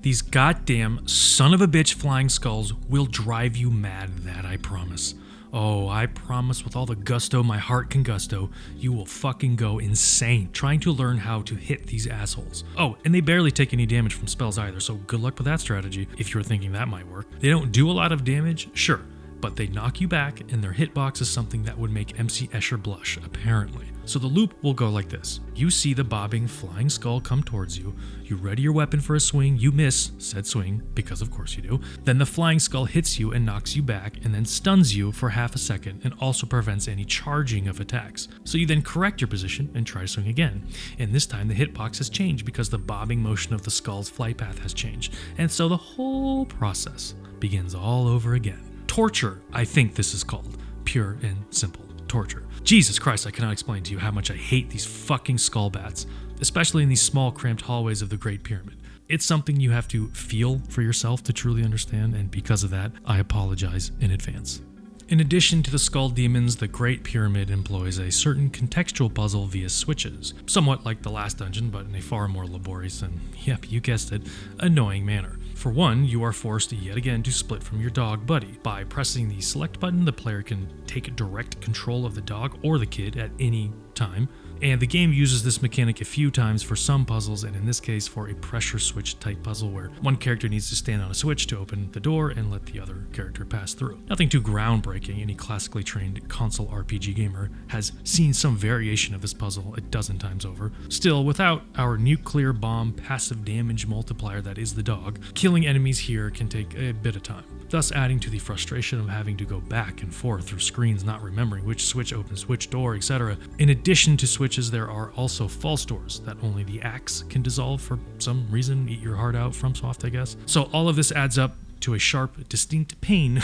These goddamn son of a bitch flying skulls will drive you mad, that I promise. Oh, I promise with all the gusto my heart can gusto, you will fucking go insane trying to learn how to hit these assholes. Oh, and they barely take any damage from spells either, so good luck with that strategy if you're thinking that might work. They don't do a lot of damage, sure, but they knock you back, and their hitbox is something that would make MC Escher blush, apparently. So the loop will go like this. You see the bobbing flying skull come towards you, you ready your weapon for a swing, you miss said swing, because of course you do. Then the flying skull hits you and knocks you back, and then stuns you for half a second, and also prevents any charging of attacks. So you then correct your position and try to swing again. And this time the hitbox has changed because the bobbing motion of the skull's flight path has changed. And so the whole process begins all over again. Torture, I think this is called. Pure and simple torture. Jesus Christ, I cannot explain to you how much I hate these fucking skull bats, especially in these small cramped hallways of the Great Pyramid. It's something you have to feel for yourself to truly understand, and because of that, I apologize in advance. In addition to the skull demons, the Great Pyramid employs a certain contextual puzzle via switches, somewhat like the last dungeon, but in a far more laborious and, yep, you guessed it, annoying manner. For one, you are forced yet again to split from your dog buddy. By pressing the select button, the player can take direct control of the dog or the kid at any time. And the game uses this mechanic a few times for some puzzles, and in this case for a pressure switch type puzzle where one character needs to stand on a switch to open the door and let the other character pass through. Nothing too groundbreaking. Any classically trained console RPG gamer has seen some variation of this puzzle a dozen times over. Still, without our nuclear bomb passive damage multiplier that is the dog, killing enemies here can take a bit of time, thus adding to the frustration of having to go back and forth through screens not remembering which switch opens which door, etc. In addition to switches, there are also false doors that only the axe can dissolve for some reason. Eat your heart out, FromSoft, I guess. So all of this adds up to a sharp, distinct pain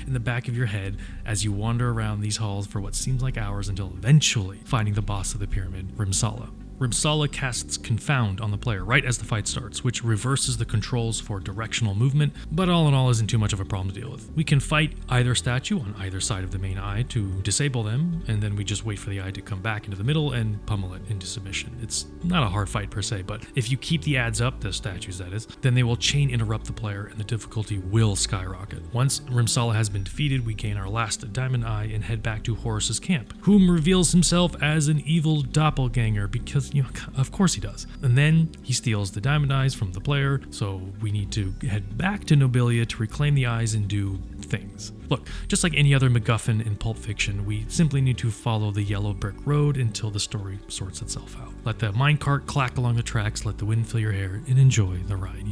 in the back of your head as you wander around these halls for what seems like hours until eventually finding the boss of the pyramid, Rimsala. Rimsala casts Confound on the player right as the fight starts, which reverses the controls for directional movement, but all in all isn't too much of a problem to deal with. We can fight either statue on either side of the main eye to disable them, and then we just wait for the eye to come back into the middle and pummel it into submission. It's not a hard fight per se, but if you keep the adds up, the statues that is, then they will chain interrupt the player and the difficulty will skyrocket. Once Rimsala has been defeated, we gain our last diamond eye and head back to Horus's camp, whom reveals himself as an evil doppelganger because, of course he does. And then he steals the diamond eyes from the player, so we need to head back to Nobilia to reclaim the eyes and do things. Look, just like any other MacGuffin in Pulp Fiction, we simply need to follow the yellow brick road until the story sorts itself out. Let the minecart clack along the tracks, let the wind fill your hair, and enjoy the ride,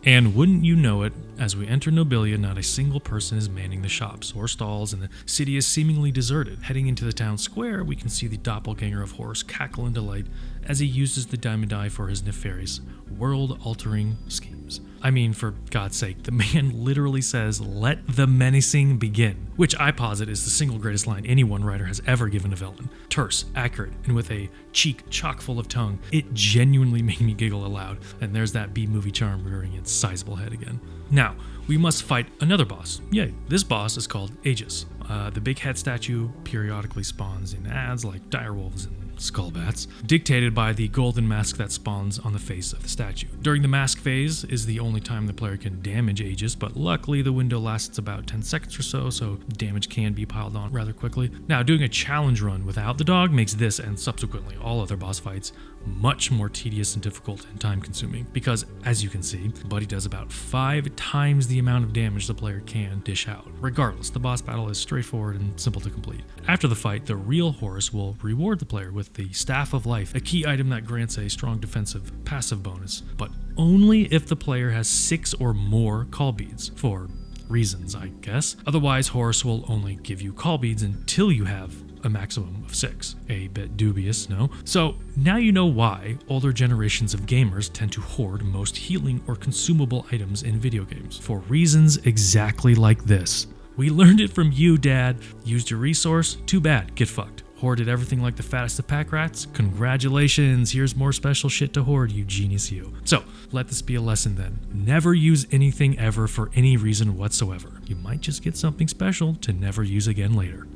And wouldn't you know it, as we enter Nobilia, not a single person is manning the shops or stalls, and the city is seemingly deserted. Heading into the town square, we can see the doppelganger of Horus cackle in delight as he uses the diamond eye for his nefarious, world-altering schemes. I mean, for God's sake, the man literally says, "Let the menacing begin," which I posit is the single greatest line any one writer has ever given a villain. Terse, accurate, and with a cheek chock full of tongue, it genuinely made me giggle aloud, and there's that B-movie charm rearing its sizable head again. Now, we must fight another boss. Yay, this boss is called Aegis. The big head statue periodically spawns in ads like direwolves and skullbats, dictated by the golden mask that spawns on the face of the statue. During the mask phase is the only time the player can damage Aegis, but luckily the window lasts about 10 seconds or so damage can be piled on rather quickly. Now, doing a challenge run without the dog makes this and subsequently all other boss fights much more tedious and difficult and time consuming, because as you can see, Buddy does about 5 times the amount of damage the player can dish out. Regardless, the boss battle is straightforward and simple to complete. After the fight, the real Horus will reward the player with the Staff of Life, a key item that grants a strong defensive passive bonus, but only if the player has 6 or more call beads, for reasons, I guess. Otherwise, Horus will only give you call beads until you have a maximum of 6. A bit dubious, no? So now you know why older generations of gamers tend to hoard most healing or consumable items in video games. For reasons exactly like this. We learned it from you, Dad. Used your resource? Too bad. Get fucked. Hoarded everything like the fattest of pack rats? Congratulations, here's more special shit to hoard, you genius you. So, let this be a lesson then. Never use anything ever for any reason whatsoever. You might just get something special to never use again later.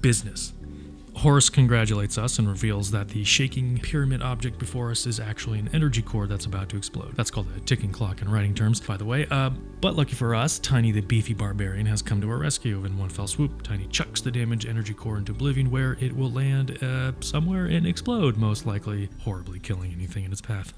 Business. Horus congratulates us and reveals that the shaking pyramid object before us is actually an energy core that's about to explode. That's called a ticking clock in writing terms, by the way. But lucky for us, Tiny the beefy barbarian has come to our rescue in one fell swoop. Tiny chucks the damaged energy core into oblivion, where it will land somewhere and explode, most likely horribly killing anything in its path.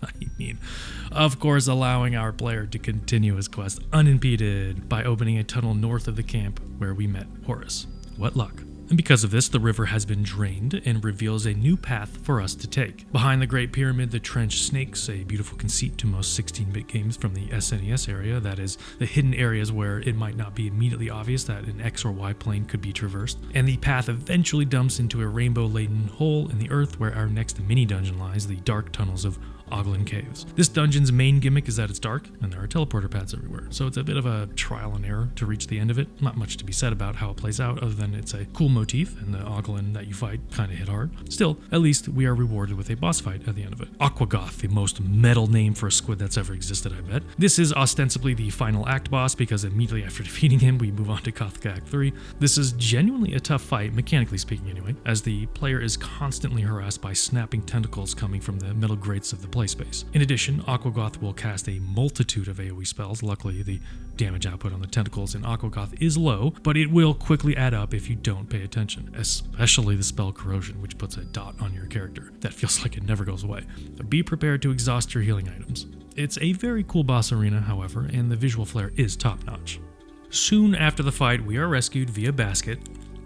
Of course, allowing our player to continue his quest unimpeded by opening a tunnel north of the camp where we met Horus. What luck. And because of this, the river has been drained and reveals a new path for us to take. Behind the Great Pyramid, the trench snakes, a beautiful conceit to most 16-bit games from the SNES area, that is, the hidden areas where it might not be immediately obvious that an X or Y plane could be traversed. And the path eventually dumps into a rainbow-laden hole in the earth where our next mini-dungeon lies, the dark tunnels of Oglin Caves. This dungeon's main gimmick is that it's dark and there are teleporter pads everywhere, so it's a bit of a trial and error to reach the end of it. Not much to be said about how it plays out other than it's a cool motif and the Oglin that you fight kinda hit hard. Still, at least we are rewarded with a boss fight at the end of it. Aquagoth, the most metal name for a squid that's ever existed, I bet. This is ostensibly the final act boss because immediately after defeating him we move on to Gothica Act 3. This is genuinely a tough fight, mechanically speaking anyway, as the player is constantly harassed by snapping tentacles coming from the metal grates of the play space. In addition, Aquagoth will cast a multitude of AoE spells. Luckily, the damage output on the tentacles in Aquagoth is low, but it will quickly add up if you don't pay attention, especially the spell Corrosion, which puts a dot on your character. That feels like it never goes away. Be prepared to exhaust your healing items. It's a very cool boss arena, however, and the visual flair is top-notch. Soon after the fight, we are rescued via basket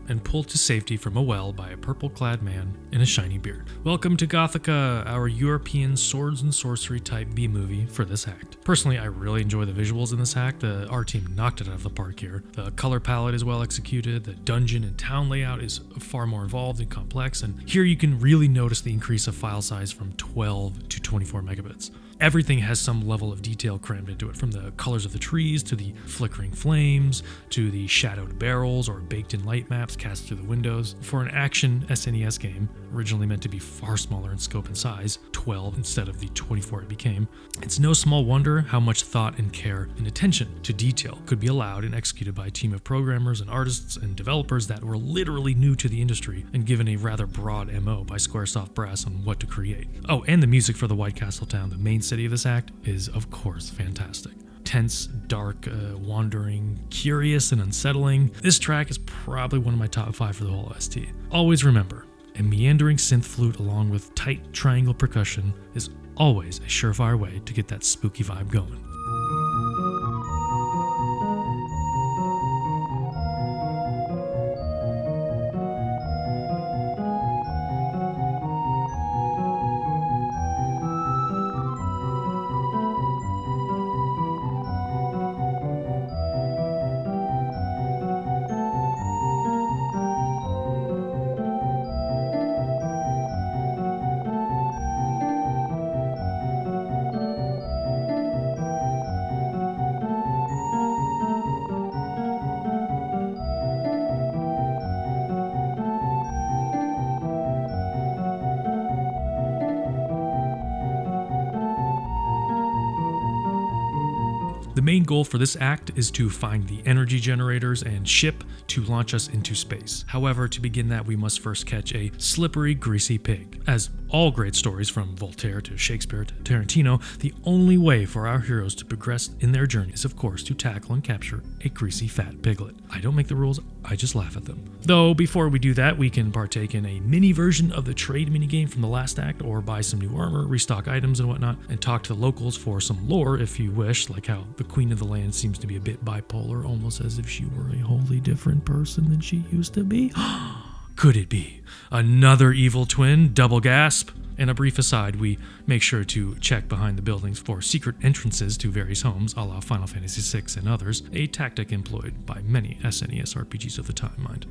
and pulled to safety from a well by a purple-clad man in a shiny beard. Welcome to Gothica, our European swords and sorcery type B-movie for this act. Personally, I really enjoy the visuals in this act. Our team knocked it out of the park here. The color palette is well executed, the dungeon and town layout is far more involved and complex, and here you can really notice the increase of file size from 12 to 24 megabits. Everything has some level of detail crammed into it, from the colors of the trees to the flickering flames to the shadowed barrels or baked-in light maps cast through the windows. For an action SNES game, originally meant to be far smaller in scope and size, 12 instead of the 24 it became, it's no small wonder how much thought and care and attention to detail could be allowed and executed by a team of programmers and artists and developers that were literally new to the industry and given a rather broad MO by Squaresoft Brass on what to create. Oh, and the music for the White Castle town, the main city of this act, is of course fantastic. Tense, dark, wandering, curious, and unsettling. This track is probably one of my top 5 for the whole OST. Always remember, a meandering synth flute along with tight triangle percussion is always a surefire way to get that spooky vibe going. The main goal for this act is to find the energy generators and ship to launch us into space. However, to begin that, we must first catch a slippery, greasy pig. As all great stories, from Voltaire to Shakespeare to Tarantino, the only way for our heroes to progress in their journey is, of course, to tackle and capture a greasy, fat piglet. I don't make the rules, I just laugh at them. Though, before we do that, we can partake in a mini version of the trade minigame from the last act, or buy some new armor, restock items and whatnot, and talk to the locals for some lore if you wish, like how the Queen of the Land seems to be a bit bipolar, almost as if she were a wholly different person than she used to be. Could it be another evil twin? Double gasp. And a brief aside, we make sure to check behind the buildings for secret entrances to various homes, a la Final Fantasy VI and others, a tactic employed by many SNES RPGs of the time, mind.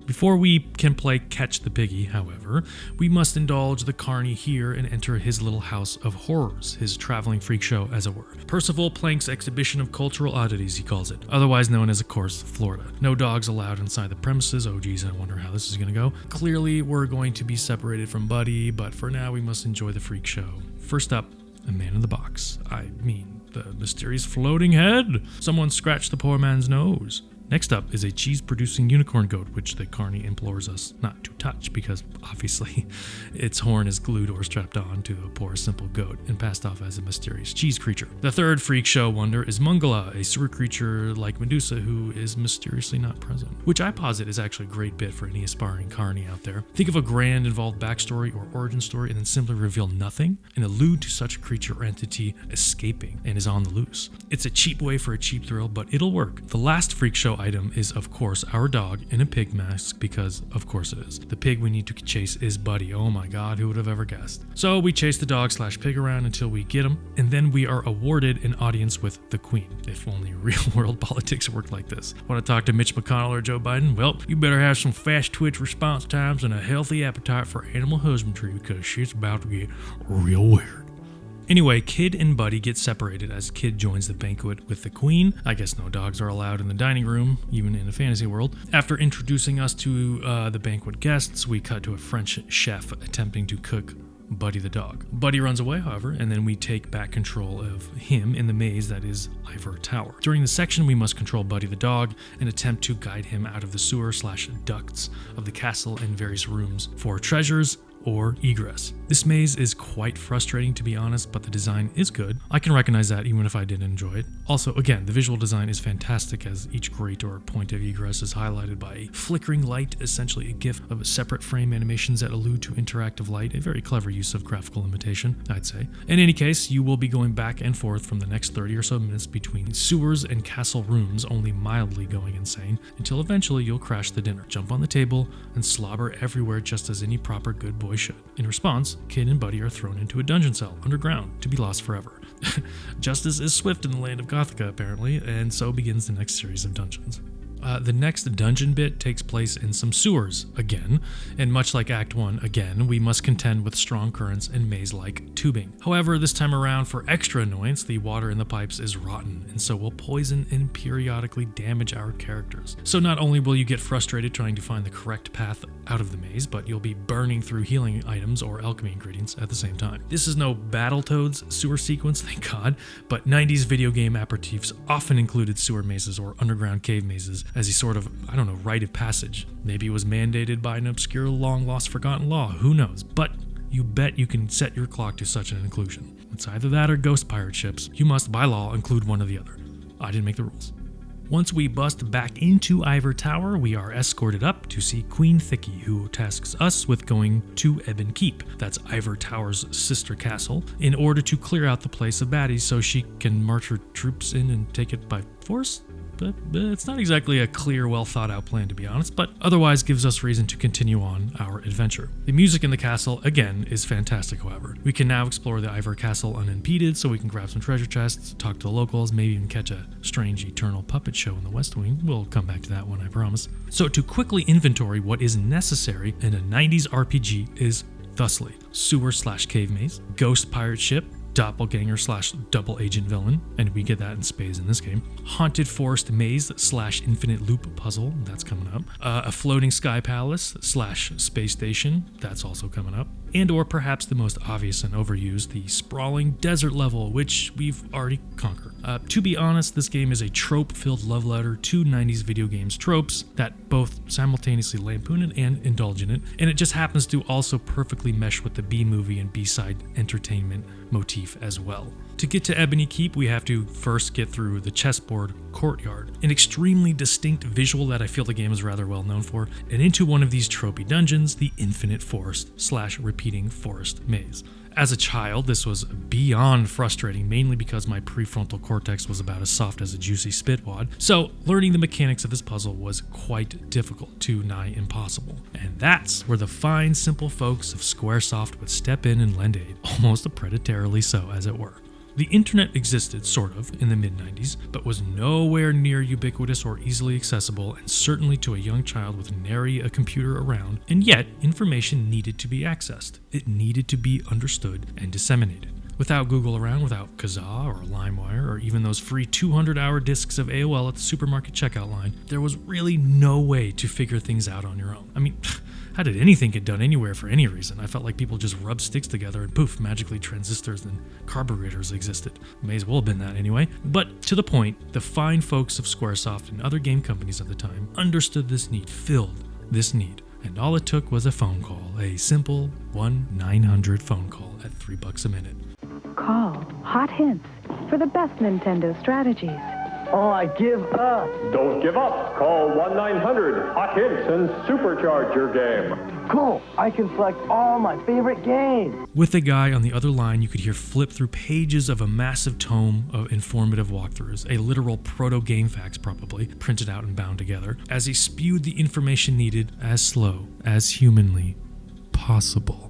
Before we can play Catch the Piggy, however, we must indulge the carny here and enter his little house of horrors, his traveling freak show, as it were. Percival Plank's exhibition of cultural oddities, he calls it, otherwise known as, of course, Florida. No dogs allowed inside the premises. Oh geez, I wonder how this is gonna go. Clearly, we're going to be separated from Buddy, but for now we must enjoy the freak show. First up, a man in the box. I mean, the mysterious floating head. Someone scratched the poor man's nose. Next up is a cheese-producing unicorn goat, which the carny implores us not to touch because, obviously, its horn is glued or strapped on to a poor simple goat and passed off as a mysterious cheese creature. The third freak show wonder is Mungala, a sewer creature like Medusa who is mysteriously not present, which I posit is actually a great bit for any aspiring carny out there. Think of a grand involved backstory or origin story and then simply reveal nothing and allude to such a creature or entity escaping and is on the loose. It's a cheap way for a cheap thrill, but it'll work. The last freak show item is, of course, our dog in a pig mask, because of course it is. The pig we need to chase is Buddy. Oh my god, who would have ever guessed? So we chase the dog/pig around until we get him, and then we are awarded an audience with the Queen. If only real world politics worked like this. Want to talk to Mitch McConnell or Joe Biden? Well, you better have some fast twitch response times and a healthy appetite for animal husbandry, because shit's about to get real weird. Anyway, Kid and Buddy get separated as Kid joins the banquet with the Queen. I guess no dogs are allowed in the dining room, even in a fantasy world. After introducing us to the banquet guests, we cut to a French chef attempting to cook Buddy the dog. Buddy runs away, however, and then we take back control of him in the maze that is Ivor Tower. During the section, we must control Buddy the dog and attempt to guide him out of the sewer/ducts of the castle and various rooms for treasures or egress. This maze is quite frustrating, to be honest, but the design is good. I can recognize that even if I didn't enjoy it. Also, again, the visual design is fantastic as each grate or point of egress is highlighted by a flickering light, essentially a gif of separate frame animations that allude to interactive light, a very clever use of graphical imitation, I'd say. In any case, you will be going back and forth from the next 30 or so minutes between sewers and castle rooms, only mildly going insane, until eventually you'll crash the dinner, jump on the table, and slobber everywhere just as any proper good boy should. In response, Kid and Buddy are thrown into a dungeon cell underground to be lost forever. Justice is swift in the land of Gothica, apparently, and so begins the next series of dungeons. The next dungeon bit takes place in some sewers, again, and much like Act 1, again, we must contend with strong currents and maze-like tubing. However, this time around, for extra annoyance, the water in the pipes is rotten, and so will poison and periodically damage our characters. So not only will you get frustrated trying to find the correct path out of the maze, but you'll be burning through healing items or alchemy ingredients at the same time. This is no Battletoads sewer sequence, thank God, but 90s video game aperitifs often included sewer mazes or underground cave mazes as a sort of, rite of passage. Maybe it was mandated by an obscure, long-lost, forgotten law, who knows? But you bet you can set your clock to such an inclusion. It's either that or ghost pirate ships. You must, by law, include one or the other. I didn't make the rules. Once we bust back into Ivor Tower, we are escorted up to see Queen Thicky, who tasks us with going to Ebon Keep, that's Ivor Tower's sister castle, in order to clear out the place of baddies so she can march her troops in and take it by force? But it's not exactly a clear, well-thought-out plan, to be honest, but otherwise gives us reason to continue on our adventure. The music in the castle, again, is fantastic, however. We can now explore the Ivor Castle unimpeded, so we can grab some treasure chests, talk to the locals, maybe even catch a strange eternal puppet show in the West Wing. We'll come back to that one, I promise. So to quickly inventory what is necessary in a 90s RPG is thusly: sewer/cave maze, ghost pirate ship, doppelganger/double agent villain, and we get that in spades in this game. Haunted forest maze/infinite loop puzzle, that's coming up. A floating sky palace/space station, that's also coming up. And or perhaps the most obvious and overused, the sprawling desert level, which we've already conquered. To be honest, this game is a trope-filled love letter to 90s video games tropes that both simultaneously lampoon it and indulge in it, and it just happens to also perfectly mesh with the B-movie and B-side entertainment motif as well. To get to Ebony Keep, we have to first get through the chessboard courtyard, an extremely distinct visual that I feel the game is rather well known for, and into one of these tropey dungeons, the Infinite Forest/repeating forest maze. As a child, this was beyond frustrating, mainly because my prefrontal cortex was about as soft as a juicy spitwad, so learning the mechanics of this puzzle was quite difficult to nigh impossible. And that's where the fine, simple folks of Squaresoft would step in and lend aid, almost predatorily so, as it were. The internet existed, sort of, in the mid-90s, but was nowhere near ubiquitous or easily accessible, and certainly to a young child with nary a computer around, and yet information needed to be accessed. It needed to be understood and disseminated. Without Google around, without Kazaa or LimeWire, or even those free 200-hour discs of AOL at the supermarket checkout line, there was really no way to figure things out on your own. I mean, how did anything get done anywhere for any reason? I felt like people just rubbed sticks together and poof, magically transistors and carburetors existed. May as well have been that anyway. But to the point, the fine folks of Squaresoft and other game companies at the time understood this need, filled this need. And all it took was a phone call, a simple 1-900 phone call at $3 a minute. Call Hot Hints for the best Nintendo strategies. Oh, I give up. Don't give up. Call 1-900-HOT-HINTS and supercharge your game. Cool. I can select all my favorite games. With the guy on the other line, you could hear flip through pages of a massive tome of informative walkthroughs, a literal proto-game fax probably, printed out and bound together, as he spewed the information needed as slow as humanly possible,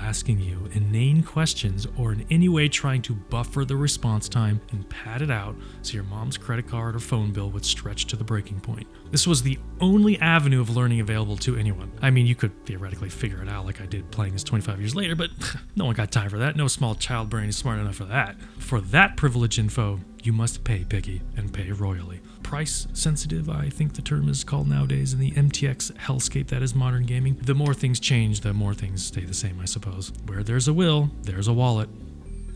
asking you inane questions or in any way trying to buffer the response time and pad it out so your mom's credit card or phone bill would stretch to the breaking point. This was the only avenue of learning available to anyone. I mean, you could theoretically figure it out like I did playing this 25 years later, but no one got time for that. No small child brain is smart enough for that. For that privileged info, you must pay picky and pay royally. Price sensitive, I think the term is called nowadays, in the MTX hellscape that is modern gaming. The more things change, the more things stay the same, I suppose. Where there's a will, there's a wallet.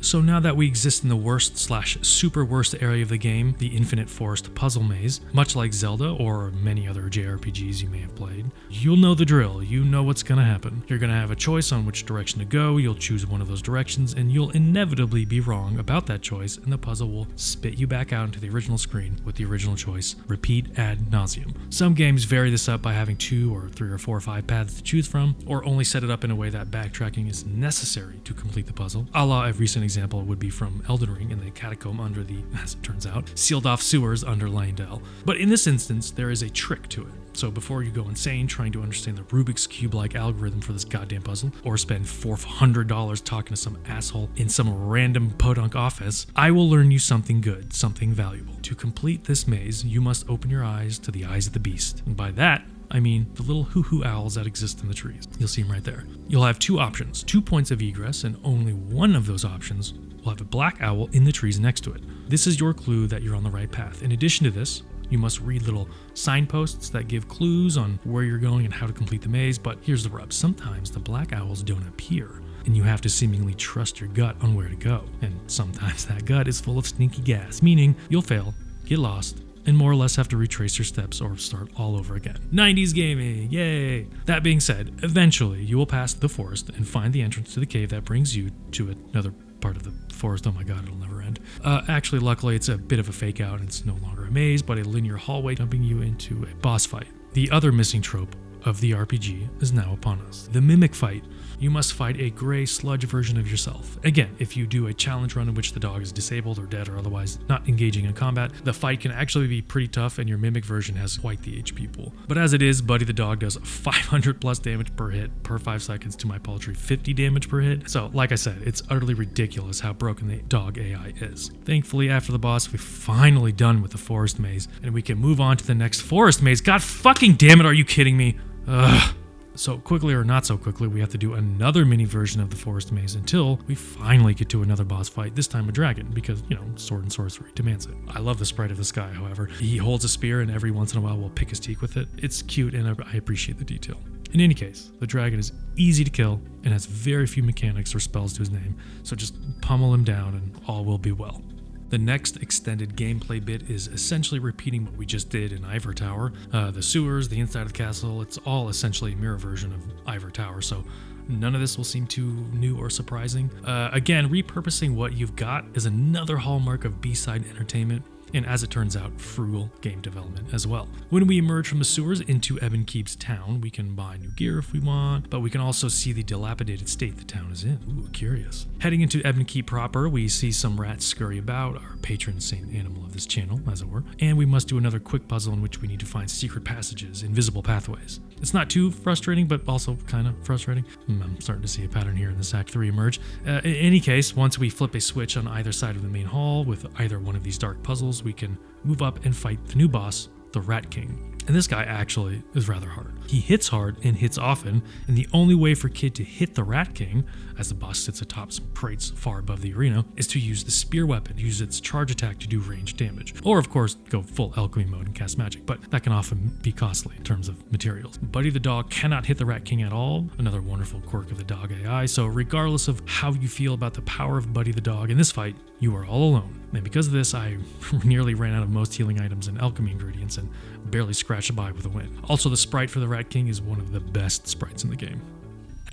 So now that we exist in the worst/super worst area of the game, the infinite forest puzzle maze, much like Zelda or many other JRPGs you may have played, you'll know the drill. You know what's gonna happen. You're gonna have a choice on which direction to go, you'll choose one of those directions, and you'll inevitably be wrong about that choice, and the puzzle will spit you back out into the original screen with the original choice. Repeat ad nauseum. Some games vary this up by having 2 or 3 or 4 or 5 paths to choose from, or only set it up in a way that backtracking is necessary to complete the puzzle, a la a recent example would be from Elden Ring in the catacomb under the, as it turns out, sealed off sewers under Leyndell. But in this instance, there is a trick to it. So before you go insane trying to understand the Rubik's Cube-like algorithm for this goddamn puzzle, or spend $400 talking to some asshole in some random podunk office, I will learn you something good, something valuable. To complete this maze, you must open your eyes to the eyes of the beast. And by that, I mean the little hoo-hoo owls that exist in the trees. You'll see them right there. You'll have 2 options, 2 points of egress, and only one of those options will have a black owl in the trees next to it. This is your clue that you're on the right path. In addition to this, you must read little signposts that give clues on where you're going and how to complete the maze, but here's the rub. Sometimes the black owls don't appear, and you have to seemingly trust your gut on where to go. And sometimes that gut is full of stinky gas, meaning you'll fail, get lost, and more or less have to retrace your steps or start all over again. 90s gaming, yay! That being said, eventually you will pass the forest and find the entrance to the cave that brings you to another part of the forest. Oh my god, it'll never end. Actually, luckily, it's a bit of a fake out and it's no longer a maze, but a linear hallway dumping you into a boss fight. The other missing trope of the RPG is now upon us. The mimic fight. You must fight a gray sludge version of yourself. Again, if you do a challenge run in which the dog is disabled or dead or otherwise not engaging in combat, the fight can actually be pretty tough and your mimic version has quite the HP pool. But as it is, Buddy the dog does 500 plus damage per hit per 5 seconds to my paltry 50 damage per hit. So like I said, it's utterly ridiculous how broken the dog AI is. Thankfully, after the boss, we're finally done with the forest maze and we can move on to the next forest maze. God fucking damn it, are you kidding me? Ugh. So quickly or not so quickly, we have to do another mini version of the forest maze until we finally get to another boss fight, this time a dragon, because, you know, sword and sorcery demands it. I love the sprite of this guy, however. He holds a spear and every once in a while will pick his teeth with it. It's cute and I appreciate the detail. In any case, the dragon is easy to kill and has very few mechanics or spells to his name, so just pummel him down and all will be well. The next extended gameplay bit is essentially repeating what we just did in Ivor Tower. The sewers, the inside of the castle, it's all essentially a mirror version of Ivor Tower, so none of this will seem too new or surprising. Again, repurposing what you've got is another hallmark of B-side entertainment. and as it turns out, frugal game development as well. When we emerge from the sewers into Ebonkeep's town, we can buy new gear if we want, but we can also see the dilapidated state the town is in. Ooh, curious. Heading into Ebonkeep proper, we see some rats scurry about, our patron saint animal of this channel, as it were, and we must do another quick puzzle in which we need to find secret passages, invisible pathways. It's not too frustrating, but also kind of frustrating. I'm starting to see a pattern here in this Act 3 emerge. In any case, once we flip a switch on either side of the main hall with either one of these dark puzzles, we can move up and fight the new boss, the Rat King. And this guy actually is rather hard. He hits hard and hits often, and the only way for Kid to hit the Rat King, as the boss sits atop some crates far above the arena, is to use the spear weapon, use its charge attack to do ranged damage. Or of course, go full alchemy mode and cast magic, but that can often be costly in terms of materials. Buddy the dog cannot hit the Rat King at all, another wonderful quirk of the dog AI, so regardless of how you feel about the power of Buddy the dog in this fight, you are all alone. And because of this, I nearly ran out of most healing items and alchemy ingredients and barely scratched by with a win. Also, the sprite for the Rat King is one of the best sprites in the game.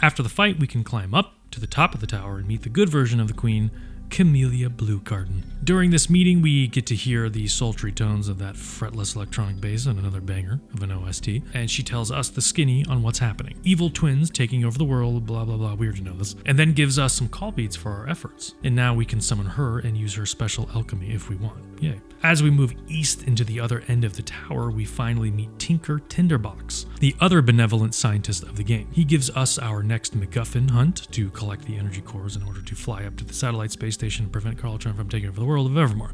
After the fight, we can climb up to the top of the tower and meet the good version of the Queen, Camellia Bluegarden. During this meeting, we get to hear the sultry tones of that fretless electronic bass and another banger of an OST, and she tells us, the skinny, on what's happening. Evil twins taking over the world, blah blah blah, weird to know this, and then gives us some call beads for our efforts. And now we can summon her and use her special alchemy if we want. Yay. As we move east into the other end of the tower, we finally meet Tinker Tinderbox, the other benevolent scientist of the game. He gives us our next MacGuffin hunt to collect the energy cores in order to fly up to the satellite space station and prevent Carltron from taking over the world of Evermore.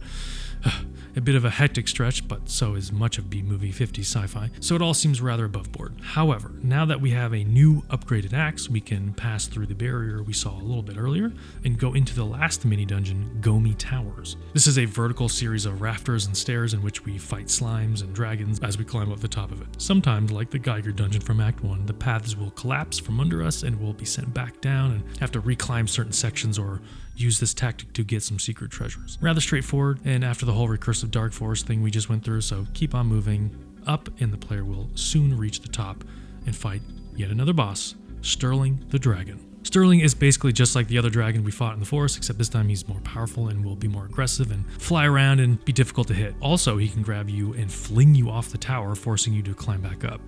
A bit of a hectic stretch, but so is much of B-movie 50s sci-fi, so it all seems rather above board. However, now that we have a new upgraded axe, we can pass through the barrier we saw a little bit earlier and go into the last mini-dungeon, Gomi Towers. This is a vertical series of rafters and stairs in which we fight slimes and dragons as we climb up the top of it. Sometimes, like the Geiger dungeon from Act 1, the paths will collapse from under us and we'll be sent back down and have to reclimb certain sections or use this tactic to get some secret treasures. Rather straightforward, and after the whole recursive dark forest thing we just went through, so keep on moving up and the player will soon reach the top and fight yet another boss, Sterling the Dragon. Sterling is basically just like the other dragon we fought in the forest, except this time he's more powerful and will be more aggressive and fly around and be difficult to hit. Also, he can grab you and fling you off the tower, forcing you to climb back up.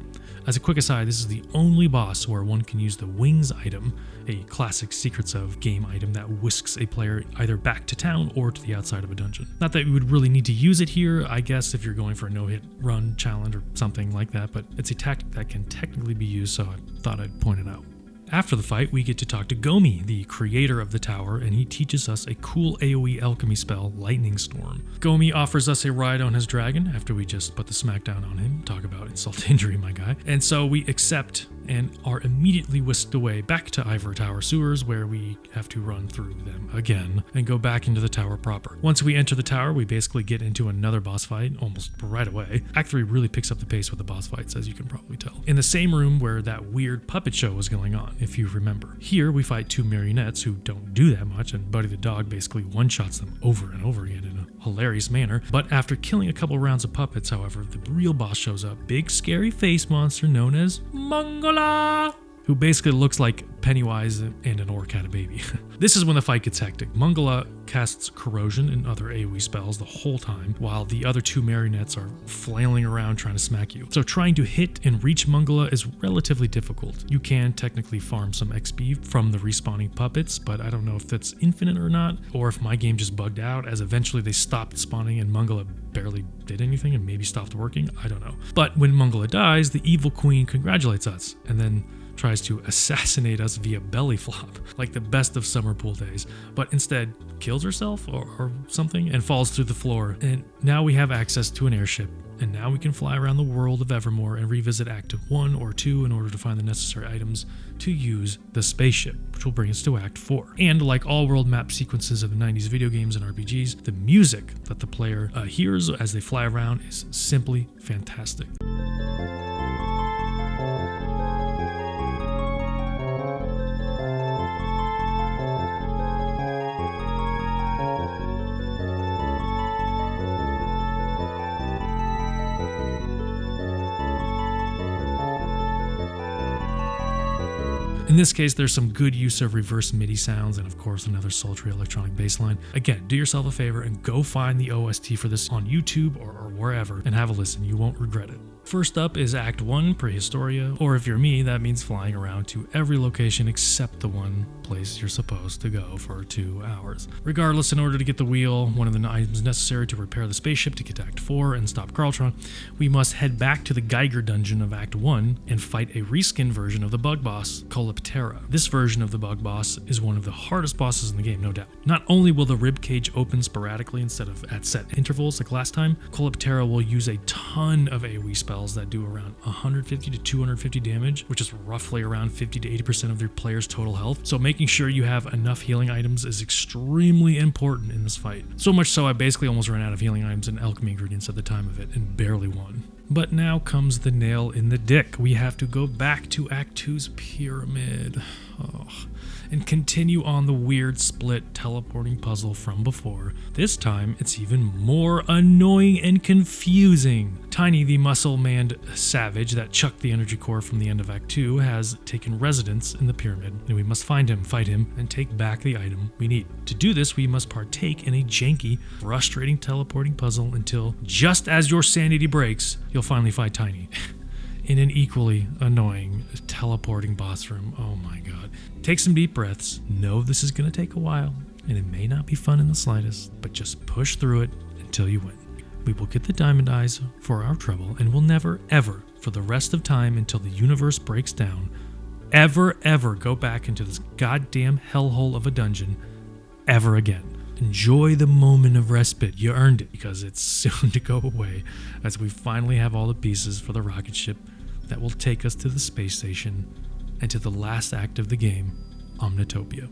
As a quick aside, this is the only boss where one can use the Wings item, a classic Secrets of game item that whisks a player either back to town or to the outside of a dungeon. Not that you would really need to use it here, I guess if you're going for a no-hit run challenge or something like that, but it's a tactic that can technically be used, so I thought I'd point it out. After the fight, we get to talk to Gomi, the creator of the tower, and he teaches us a cool AoE alchemy spell, Lightning Storm. Gomi offers us a ride on his dragon after we just put the smackdown on him. Talk about insult to injury, my guy. And so we accept and are immediately whisked away back to Ivor Tower sewers, where we have to run through them again and go back into the tower proper. Once we enter the tower, we basically get into another boss fight almost right away. Act 3 really picks up the pace with the boss fights, as you can probably tell. In the same room where that weird puppet show was going on, if you remember. Here we fight two marionettes who don't do that much, and Buddy the dog basically one-shots them over and over again in a hilarious manner. But after killing a couple rounds of puppets, however, the real boss shows up. Big scary face monster known as Mongola, who basically looks like Pennywise and an orc had a baby. This is when the fight gets hectic. Mongola casts corrosion and other AoE spells the whole time, while the other two marionettes are flailing around trying to smack you. So trying to hit and reach Mongola is relatively difficult. You can technically farm some XP from the respawning puppets, but I don't know if that's infinite or not, or if my game just bugged out, as eventually they stopped spawning and Mongola barely did anything and maybe stopped working. I don't know. But when Mongola dies, the evil queen congratulates us, and then tries to assassinate us via belly flop, like the best of summer pool days, but instead kills herself or something and falls through the floor. And now we have access to an airship, and now we can fly around the world of Evermore and revisit Act 1 or 2 in order to find the necessary items to use the spaceship, which will bring us to Act 4. And like all world map sequences of the 90s video games and RPGs, the music that the player hears as they fly around is simply fantastic. In this case, there's some good use of reverse MIDI sounds and of course another sultry electronic bass line. Again, do yourself a favor and go find the OST for this on YouTube or wherever and have a listen. You won't regret it. First up is Act 1, Prehistoria, or if you're me, that means flying around to every location except the one place you're supposed to go for 2 hours. Regardless, in order to get the wheel, one of the items necessary to repair the spaceship to get to Act 4 and stop Carltron, we must head back to the Geiger dungeon of Act 1 and fight a reskin version of the bug boss, Calyptera. This version of the bug boss is one of the hardest bosses in the game, no doubt. Not only will the ribcage open sporadically instead of at set intervals like last time, Calyptera will use a ton of AoE spells that do around 150 to 250 damage, which is roughly around 50 to 80% of their player's total health. So making sure you have enough healing items is extremely important in this fight. So much so I basically almost ran out of healing items and alchemy ingredients at the time of it and barely won. But now comes the nail in the dick. We have to go back to Act 2's pyramid. And continue on the weird split teleporting puzzle from before. This time, it's even more annoying and confusing. Tiny, the muscle-manned savage that chucked the energy core from the end of Act 2, has taken residence in the pyramid, and we must find him, fight him, and take back the item we need. To do this, we must partake in a janky, frustrating teleporting puzzle until, just as your sanity breaks, you'll finally fight Tiny. In an equally annoying teleporting boss room. Oh my god. Take some deep breaths. Know this is going to take a while, and it may not be fun in the slightest, but just push through it until you win. We will get the diamond eyes for our trouble, and we'll never, ever, for the rest of time until the universe breaks down, ever go back into this goddamn hellhole of a dungeon ever again. Enjoy the moment of respite. You earned it, because it's soon to go away as we finally have all the pieces for the rocket ship that will take us to the space station and to the last act of the game, Omnitopia.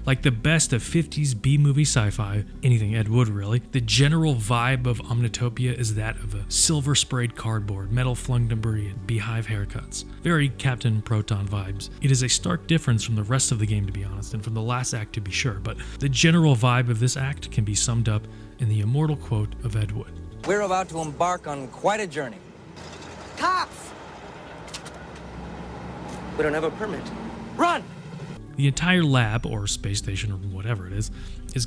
Like the best of 50s B-movie sci-fi, anything Ed Wood really, the general vibe of Omnitopia is that of a silver-sprayed cardboard, metal-flung debris, and beehive haircuts. Very Captain Proton vibes. It is a stark difference from the rest of the game, to be honest, and from the last act to be sure, but the general vibe of this act can be summed up in the immortal quote of Ed Wood. We're about to embark on quite a journey. Cops! We don't have a permit. Run! The entire lab, or space station, or whatever it is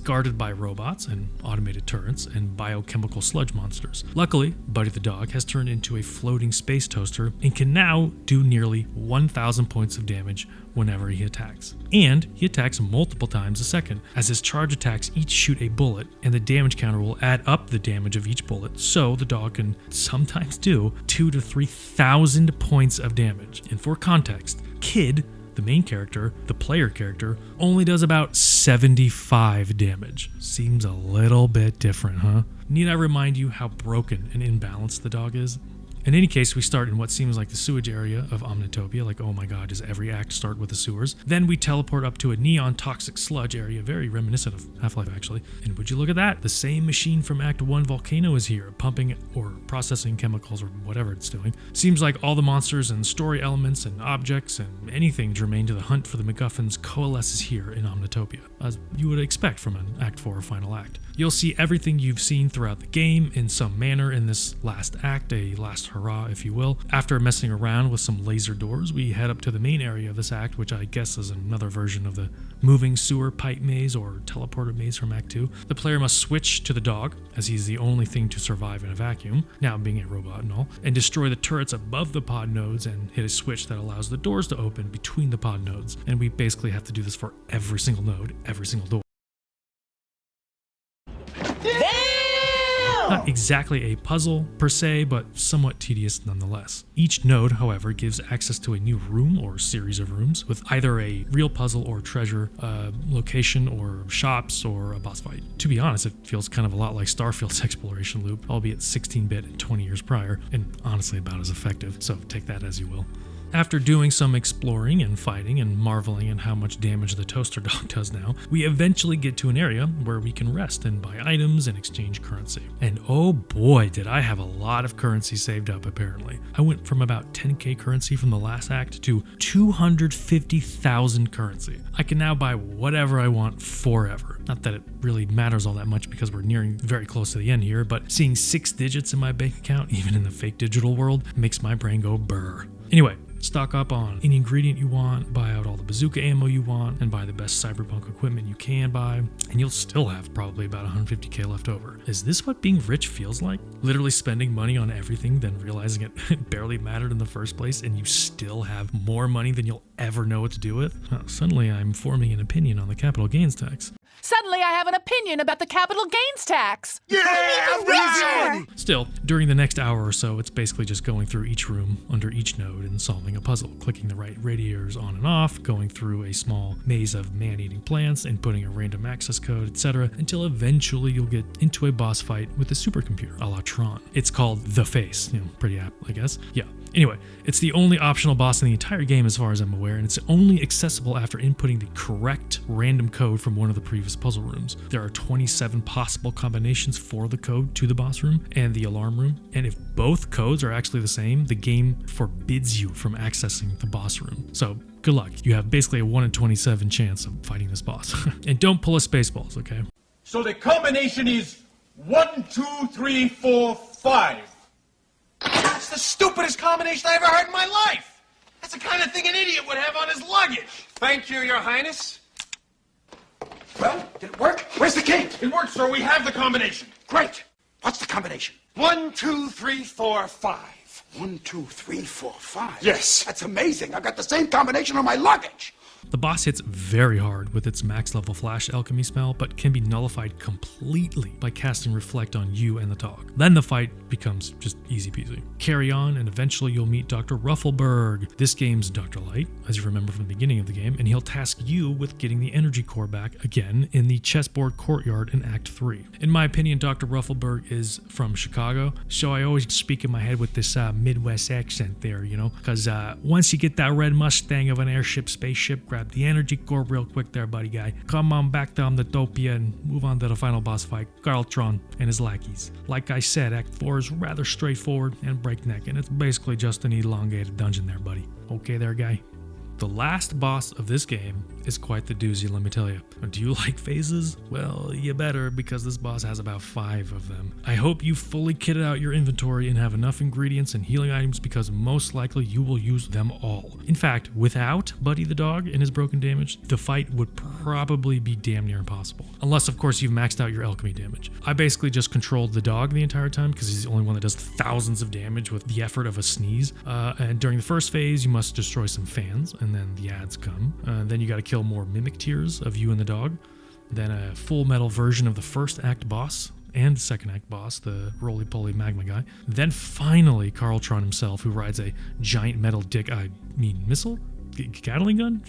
guarded by robots and automated turrets and biochemical sludge monsters. Luckily, Buddy the dog has turned into a floating space toaster and can now do nearly 1,000 points of damage whenever he attacks. And he attacks multiple times a second, as his charge attacks each shoot a bullet, and the damage counter will add up the damage of each bullet, so the dog can sometimes do 2,000 to 3,000 points of damage. And for context, Kid, the main character, the player character, only does about 75 damage. Seems a little bit different, huh? Need I remind you how broken and imbalanced the dog is? In any case, we start in what seems like the sewage area of Omnitopia, like oh my god, does every act start with the sewers? Then we teleport up to a neon toxic sludge area, very reminiscent of Half-Life actually. And would you look at that? The same machine from Act 1 Volcano is here, pumping or processing chemicals or whatever it's doing. Seems like all the monsters and story elements and objects and anything germane to the hunt for the MacGuffins coalesces here in Omnitopia, as you would expect from an Act 4 final act. You'll see everything you've seen throughout the game in some manner in this last act, a last hurrah if you will. After messing around with some laser doors, we head up to the main area of this act, which I guess is another version of the moving sewer pipe maze or teleporter maze from Act 2. The player must switch to the dog, as he's the only thing to survive in a vacuum, now being a robot and all, and destroy the turrets above the pod nodes and hit a switch that allows the doors to open between the pod nodes. And we basically have to do this for every single node, every single door. Not exactly a puzzle per se, but somewhat tedious nonetheless. Each node, however, gives access to a new room or series of rooms with either a real puzzle or treasure, location or shops or a boss fight. To be honest, it feels kind of a lot like Starfield's exploration loop, albeit 16-bit and 20 years prior, and honestly about as effective, so take that as you will. After doing some exploring and fighting and marveling at how much damage the toaster dog does now, we eventually get to an area where we can rest and buy items and exchange currency. And oh boy, did I have a lot of currency saved up apparently. I went from about 10k currency from the last act to 250,000 currency. I can now buy whatever I want forever. Not that it really matters all that much because we're nearing very close to the end here, but seeing 6 digits in my bank account, even in the fake digital world, makes my brain go brr. Anyway, Stock up on any ingredient you want, buy out all the bazooka ammo you want, and buy the best cyberpunk equipment you can buy, and you'll still have probably about 150k left over. Is this what being rich feels like? Literally spending money on everything, then realizing it barely mattered in the first place, and you still have more money than you'll ever know what to do with? Suddenly I'm forming an opinion on the capital gains tax. Suddenly I have an opinion about the capital gains tax. Yeah! Still, during the next hour or so, it's basically just going through each room under each node and solving a puzzle, clicking the right radiators on and off, going through a small maze of man-eating plants, inputting a random access code, etc., until eventually you'll get into a boss fight with a supercomputer, a la Tron. It's called The Face. Pretty apt, I guess. Yeah. Anyway, it's the only optional boss in the entire game as far as I'm aware, and it's only accessible after inputting the correct random code from one of the previous puzzle rooms. There are 27 possible combinations for the code to the boss room and the alarm room, and if both codes are actually the same, the game forbids you from accessing the boss room. So good luck. You have basically a 1 in 27 chance of fighting this boss. And don't pull a Spaceballs, okay? So the combination is 1, 2, 3, 4, 5. That's the stupidest combination I ever heard in my life. That's the kind of thing an idiot would have on his luggage. Thank you, Your Highness. Well, did it work? Where's the key? It worked, sir. We have the combination. Great. What's the combination? 1, 2, 3, 4, 5. 1, 2, 3, 4, 5. Yes. That's amazing. I've got the same combination on my luggage. The boss hits very hard with its max level flash alchemy spell, but can be nullified completely by casting Reflect on you and the dog. Then the fight becomes just easy peasy. Carry on, and eventually you'll meet Dr. Ruffleberg. This game's Dr. Light, as you remember from the beginning of the game, and he'll task you with getting the energy core back again in the chessboard courtyard in Act 3. In my opinion, Dr. Ruffleberg is from Chicago, so I always speak in my head with this Midwest accent there, because once you get that red Mustang of an airship, spaceship, grab the energy core real quick there, buddy guy. Come on back to Omnitopia and move on to the final boss fight, Carltron and his lackeys. Like I said, Act 4 is rather straightforward and breakneck, and it's basically just an elongated dungeon there, buddy. Okay there, guy? The last boss of this game is quite the doozy, let me tell you. Do you like phases? Well, you better, because this boss has about 5 of them. I hope you fully kitted out your inventory and have enough ingredients and healing items, because most likely you will use them all. In fact, without Buddy the dog and his broken damage, the fight would probably be damn near impossible. Unless, of course, you've maxed out your alchemy damage. I basically just controlled the dog the entire time, because he's the only one that does thousands of damage with the effort of a sneeze. And during the first phase, you must destroy some fans, and then the ads come. Then you gotta kill more mimic tiers of you and the dog. Then a full metal version of the first act boss and the second act boss, the roly-poly magma guy. Then finally Carltron himself, who rides a giant metal missile? Gatling gun?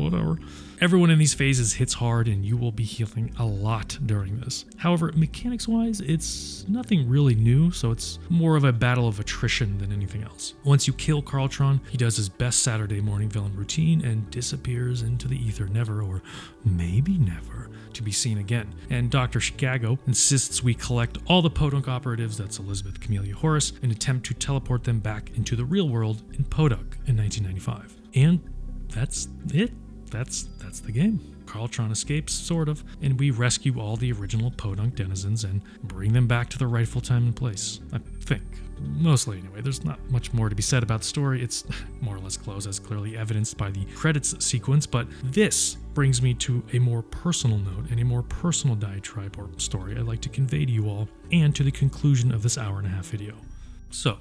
Whatever. Everyone in these phases hits hard, and you will be healing a lot during this. However, mechanics-wise, it's nothing really new, so it's more of a battle of attrition than anything else. Once you kill Carltron, he does his best Saturday morning villain routine and disappears into the ether, never, or maybe never, to be seen again. And Dr. Chicago insists we collect all the Podunk operatives, that's Elizabeth, Camellia, Horace, and attempt to teleport them back into the real world in Podunk in 1995. And that's it. That's the game. Carltron escapes, sort of, and we rescue all the original Podunk denizens and bring them back to their rightful time and place. I think. Mostly, anyway. There's not much more to be said about the story. It's more or less closed, as clearly evidenced by the credits sequence, but this brings me to a more personal note and a more personal diatribe or story I'd like to convey to you all, and to the conclusion of this hour-and-a-half video. So,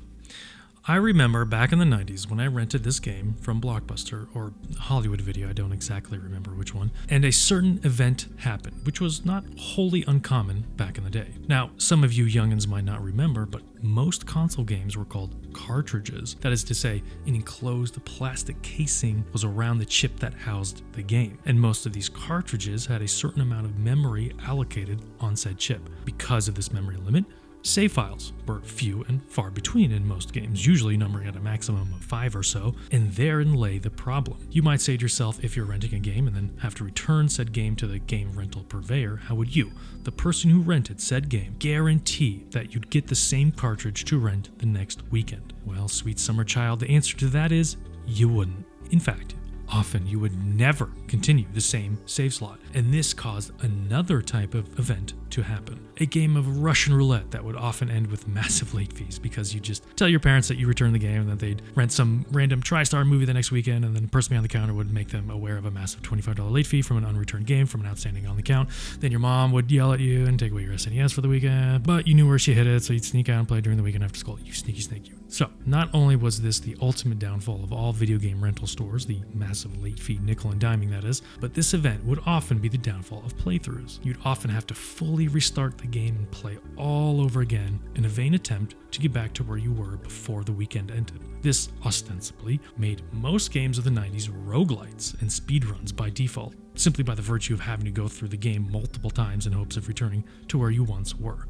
I remember back in the 90s when I rented this game from Blockbuster or Hollywood Video, I don't exactly remember which one, and a certain event happened, which was not wholly uncommon back in the day. Now, some of you youngins might not remember, but most console games were called cartridges. That is to say, an enclosed plastic casing was around the chip that housed the game, and most of these cartridges had a certain amount of memory allocated on said chip. Because of this memory limit, save files were few and far between in most games, usually numbering at a maximum of 5 or so, and therein lay the problem. You might say to yourself, if you're renting a game and then have to return said game to the game rental purveyor, how would you, the person who rented said game, guarantee that you'd get the same cartridge to rent the next weekend? Well, sweet summer child, the answer to that is you wouldn't. In fact, often you would never continue the same save slot, and this caused another type of event to happen. A game of Russian roulette that would often end with massive late fees because you just tell your parents that you returned the game and that they'd rent some random TriStar movie the next weekend, and then the person behind the counter would make them aware of a massive $25 late fee from an unreturned game from an outstanding on the account. Then your mom would yell at you and take away your SNES for the weekend, but you knew where she hid it, so you'd sneak out and play during the weekend after school. You sneaky snake you. So, not only was this the ultimate downfall of all video game rental stores, the massive late fee nickel and diming that is, but this event would often be the downfall of playthroughs. You'd often have to fully restart the game and play all over again in a vain attempt to get back to where you were before the weekend ended. This ostensibly made most games of the 90s roguelites and speedruns by default, simply by the virtue of having to go through the game multiple times in hopes of returning to where you once were.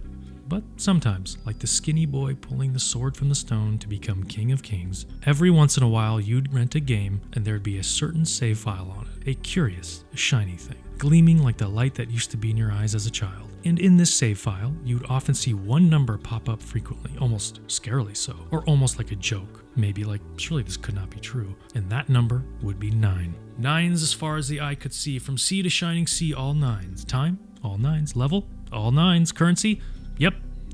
But sometimes, like the skinny boy pulling the sword from the stone to become king of kings, every once in a while you'd rent a game and there'd be a certain save file on it, a curious, shiny thing, gleaming like the light that used to be in your eyes as a child. And in this save file, you'd often see one number pop up frequently, almost scarily so, or almost like a joke, maybe like, surely this could not be true, and that number would be 9. 9s as far as the eye could see, from sea to shining sea, all 9s. Time? All 9s. Level? All 9s. Currency? Yep,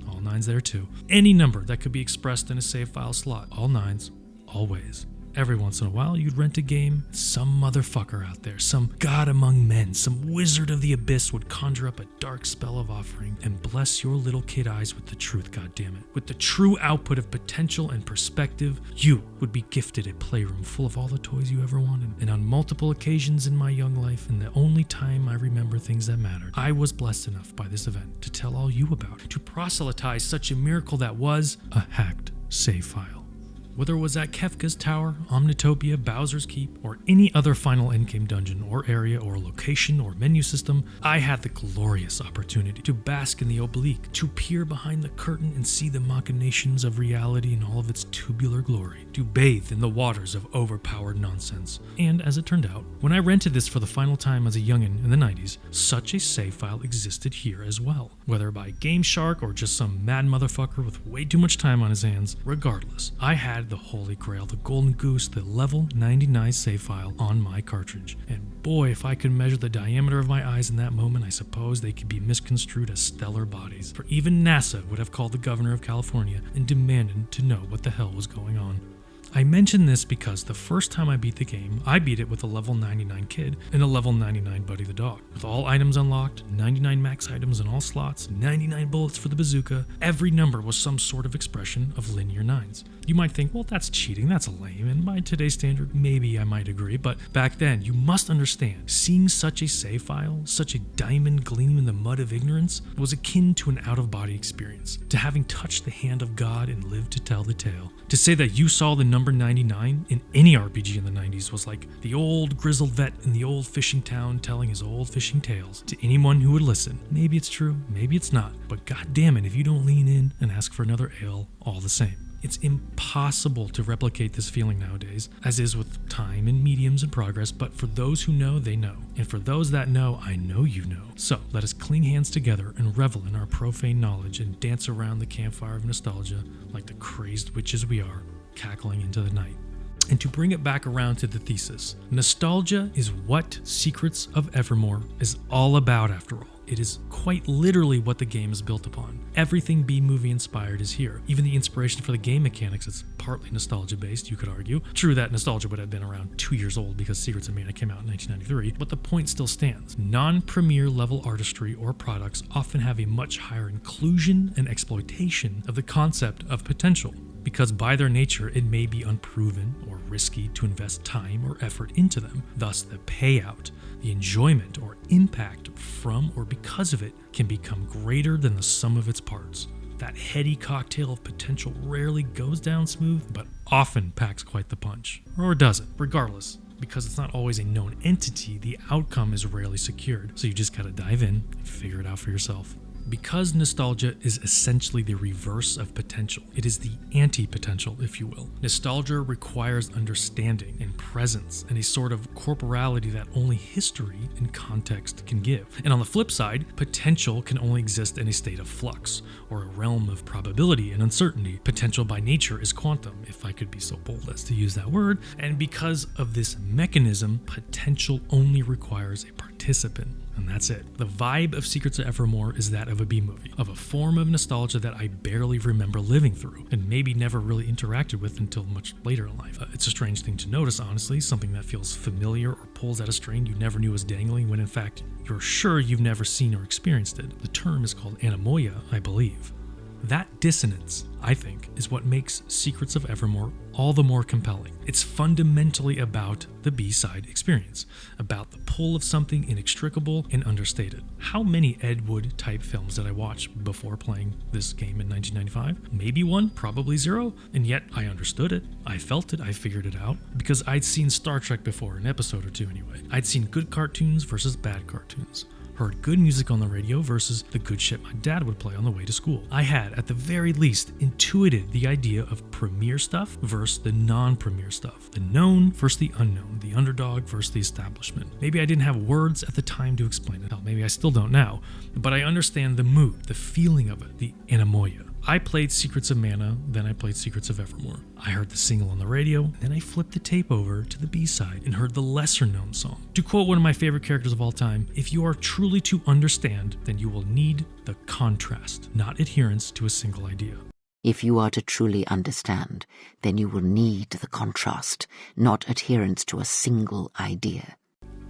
all 9s there too. Any number that could be expressed in a save file slot, all 9s, always. Every once in a while, you'd rent a game, some motherfucker out there, some god among men, some wizard of the abyss would conjure up a dark spell of offering and bless your little kid eyes with the truth, goddammit. With the true output of potential and perspective, you would be gifted a playroom full of all the toys you ever wanted. And on multiple occasions in my young life, and the only time I remember things that mattered, I was blessed enough by this event to tell all you about it, to proselytize such a miracle that was a hacked save file. Whether it was at Kefka's Tower, Omnitopia, Bowser's Keep, or any other final endgame dungeon or area or location or menu system, I had the glorious opportunity to bask in the oblique, to peer behind the curtain and see the machinations of reality in all of its tubular glory, to bathe in the waters of overpowered nonsense. And as it turned out, when I rented this for the final time as a youngin' in the 90s, such a save file existed here as well. Whether by Game Shark or just some mad motherfucker with way too much time on his hands, regardless, I had the holy grail, the golden goose, the level 99 save file on my cartridge. And boy, if I could measure the diameter of my eyes in that moment, I suppose they could be misconstrued as stellar bodies. For even NASA would have called the governor of California and demanded to know what the hell was going on. I mention this because the first time I beat the game, I beat it with a level 99 kid and a level 99 Buddy the dog. With all items unlocked, 99 max items in all slots, 99 bullets for the bazooka, every number was some sort of expression of linear 9s. You might think, well, that's cheating, that's lame, and by today's standard, maybe I might agree, but back then, you must understand, seeing such a save file, such a diamond gleam in the mud of ignorance, was akin to an out-of-body experience, to having touched the hand of God and lived to tell the tale. To say that you saw the number 99 in any RPG in the 90s was like the old grizzled vet in the old fishing town telling his old fishing tales to anyone who would listen. Maybe it's true, maybe it's not, but goddammit if you don't lean in and ask for another ale all the same. It's impossible to replicate this feeling nowadays, as is with time and mediums and progress, but for those who know, they know. And for those that know, I know you know. So let us cling hands together and revel in our profane knowledge and dance around the campfire of nostalgia like the crazed witches we are, cackling into the night. And to bring it back around to the thesis, nostalgia is what Secrets of Evermore is all about after all. It is quite literally what the game is built upon. Everything B-movie inspired is here. Even the inspiration for the game mechanics is partly nostalgia based, you could argue. True that nostalgia would have been around 2 years old because Secrets of Mana came out in 1993, but the point still stands. Non-premier level artistry or products often have a much higher inclusion and exploitation of the concept of potential, because by their nature it may be unproven or risky to invest time or effort into them. Thus the payout, the enjoyment or impact from or because of it can become greater than the sum of its parts. That heady cocktail of potential rarely goes down smooth, but often packs quite the punch. Or doesn't, regardless. Because it's not always a known entity, the outcome is rarely secured, so you just gotta dive in and figure it out for yourself. Because nostalgia is essentially the reverse of potential. It is the anti-potential, if you will. Nostalgia requires understanding and presence and a sort of corporality that only history and context can give. And on the flip side, potential can only exist in a state of flux, or a realm of probability and uncertainty. Potential by nature is quantum, if I could be so bold as to use that word. And because of this mechanism, potential only requires a participant. And that's it. The vibe of Secrets of Evermore is that of a B-movie, of a form of nostalgia that I barely remember living through, and maybe never really interacted with until much later in life. It's a strange thing to notice, honestly, something that feels familiar or pulls at a string you never knew was dangling, when in fact, you're sure you've never seen or experienced it. The term is called anemoia, I believe. That dissonance, I think, is what makes Secrets of Evermore all the more compelling. It's fundamentally about the B-side experience, about the pull of something inextricable and understated. How many Ed Wood type films did I watch before playing this game in 1995? Maybe one, probably zero, and yet I understood it, I felt it, I figured it out, because I'd seen Star Trek before, an episode or two anyway. I'd seen good cartoons versus bad cartoons. Heard good music on the radio versus the good shit my dad would play on the way to school. I had, at the very least, intuited the idea of premiere stuff versus the non-premiere stuff, the known versus the unknown, the underdog versus the establishment. Maybe I didn't have words at the time to explain it. Hell, maybe I still don't now, but I understand the mood, the feeling of it, the anemoia. I played Secrets of Mana, then I played Secrets of Evermore. I heard the single on the radio, and then I flipped the tape over to the B-side and heard the lesser-known song. To quote one of my favorite characters of all time, if you are truly to understand, then you will need the contrast, not adherence to a single idea. If you are to truly understand, then you will need the contrast, not adherence to a single idea.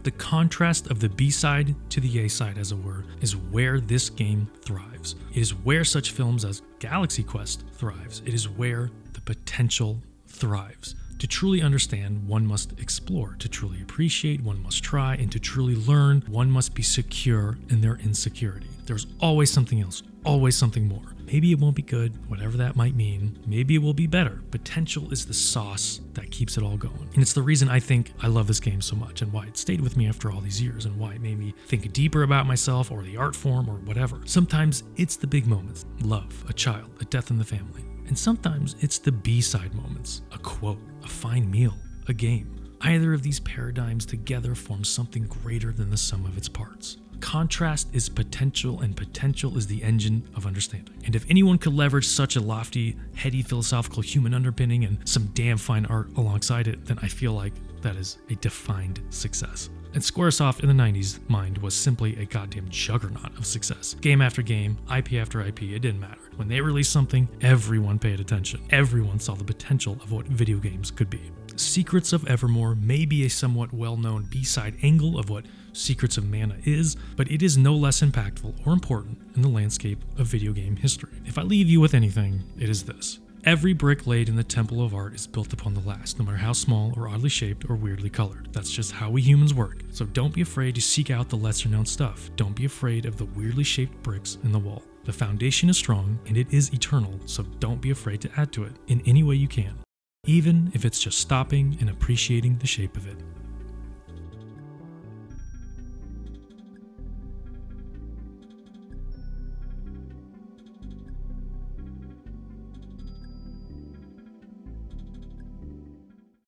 The contrast of the B-side to the A-side, as it were, is where this game thrives. It is where such films as Galaxy Quest thrives. It is where the potential thrives. To truly understand, one must explore. To truly appreciate, one must try. And to truly learn, one must be secure in their insecurity. There's always something else, always something more. Maybe it won't be good, whatever that might mean. Maybe it will be better. Potential is the sauce that keeps it all going. And it's the reason I think I love this game so much, and why it stayed with me after all these years, and why it made me think deeper about myself or the art form or whatever. Sometimes it's the big moments. Love, a child, a death in the family. And sometimes it's the B-side moments. A quote, a fine meal, a game. Either of these paradigms together form something greater than the sum of its parts. Contrast is potential, and potential is the engine of understanding. And if anyone could leverage such a lofty, heady, philosophical human underpinning and some damn fine art alongside it, then I feel like that is a defined success. And Squaresoft in the 90s mind was simply a goddamn juggernaut of success. Game after game, IP after IP, it didn't matter. When they released something, everyone paid attention. Everyone saw the potential of what video games could be. Secrets of Evermore may be a somewhat well-known B-side angle of what Secrets of Mana is, but it is no less impactful or important in the landscape of video game history. If I leave you with anything, it is this. Every brick laid in the temple of art is built upon the last, no matter how small or oddly shaped or weirdly colored. That's just how we humans work. So don't be afraid to seek out the lesser-known stuff. Don't be afraid of the weirdly shaped bricks in the wall. The foundation is strong and it is eternal, so don't be afraid to add to it in any way you can, even if it's just stopping and appreciating the shape of it.